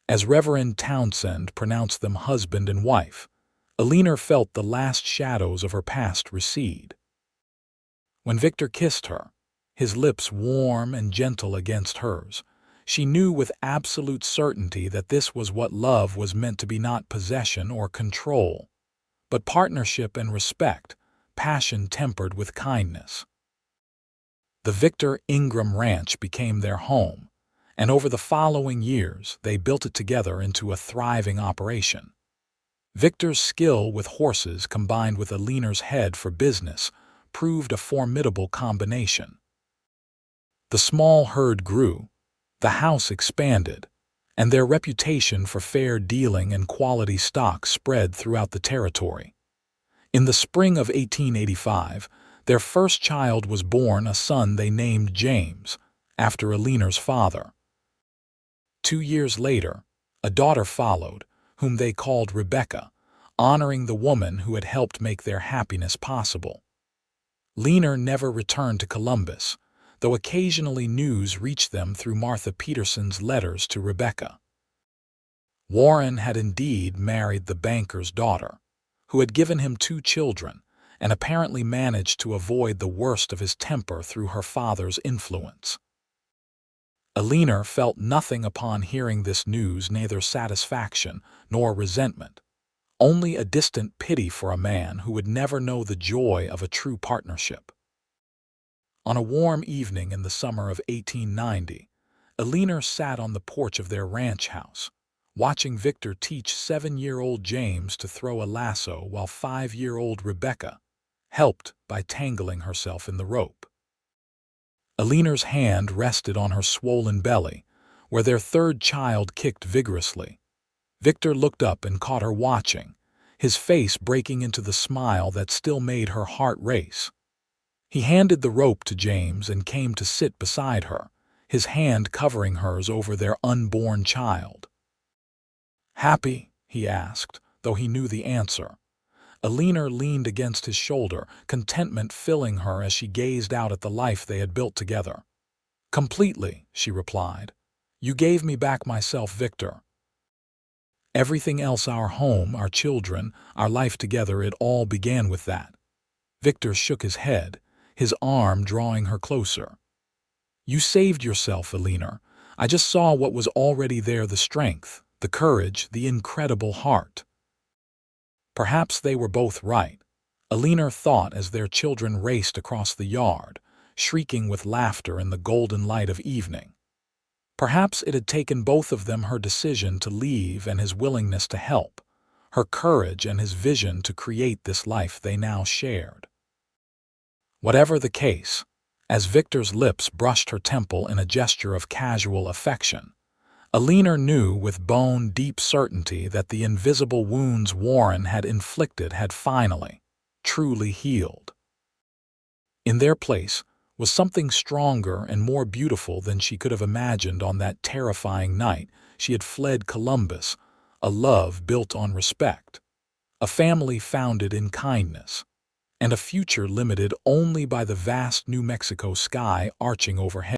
A: As Reverend Townsend pronounced them husband and wife, Eleanor felt the last shadows of her past recede. When Victor kissed her, his lips warm and gentle against hers, she knew with absolute certainty that this was what love was meant to be, not possession or control, but partnership and respect, passion tempered with kindness. The Victor Ingram Ranch became their home, and over the following years they built it together into a thriving operation. Victor's skill with horses combined with Eleanor's head for business proved a formidable combination. The small herd grew, the house expanded, and their reputation for fair dealing and quality stock spread throughout the territory. In the spring of 1885, their first child was born, a son they named James, after Eleanor's father. 2 years later, a daughter followed, whom they called Rebecca, honoring the woman who had helped make their happiness possible. Eleanor never returned to Columbus, though occasionally news reached them through Martha Peterson's letters to Rebecca. Warren had indeed married the banker's daughter, who had given him 2 children, and apparently managed to avoid the worst of his temper through her father's influence. Eleanor felt nothing upon hearing this news, neither satisfaction nor resentment, only a distant pity for a man who would never know the joy of a true partnership. On a warm evening in the summer of 1890, Eleanor sat on the porch of their ranch house, watching Victor teach 7-year-old James to throw a lasso while 5-year-old Rebecca helped by tangling herself in the rope. Eleanor's hand rested on her swollen belly, where their third child kicked vigorously. Victor looked up and caught her watching, his face breaking into the smile that still made her heart race. He handed the rope to James and came to sit beside her, his hand covering hers over their unborn child. "Happy?" he asked, though he knew the answer. Eleanor leaned against his shoulder, contentment filling her as she gazed out at the life they had built together. "Completely," she replied. "You gave me back myself, Victor. Everything else, our home, our children, our life together, it all began with that." Victor shook his head, his arm drawing her closer. "You saved yourself, Eleanor. I just saw what was already there, the strength, the courage, the incredible heart." Perhaps they were both right, Eleanor thought as their children raced across the yard, shrieking with laughter in the golden light of evening. Perhaps it had taken both of them, her decision to leave and his willingness to help, her courage and his vision to create this life they now shared. Whatever the case, as Victor's lips brushed her temple in a gesture of casual affection, Eleanor knew with bone-deep certainty that the invisible wounds Warren had inflicted had finally, truly healed. In their place was something stronger and more beautiful than she could have imagined on that terrifying night she had fled Columbus, a love built on respect, a family founded in kindness, and a future limited only by the vast New Mexico sky arching overhead.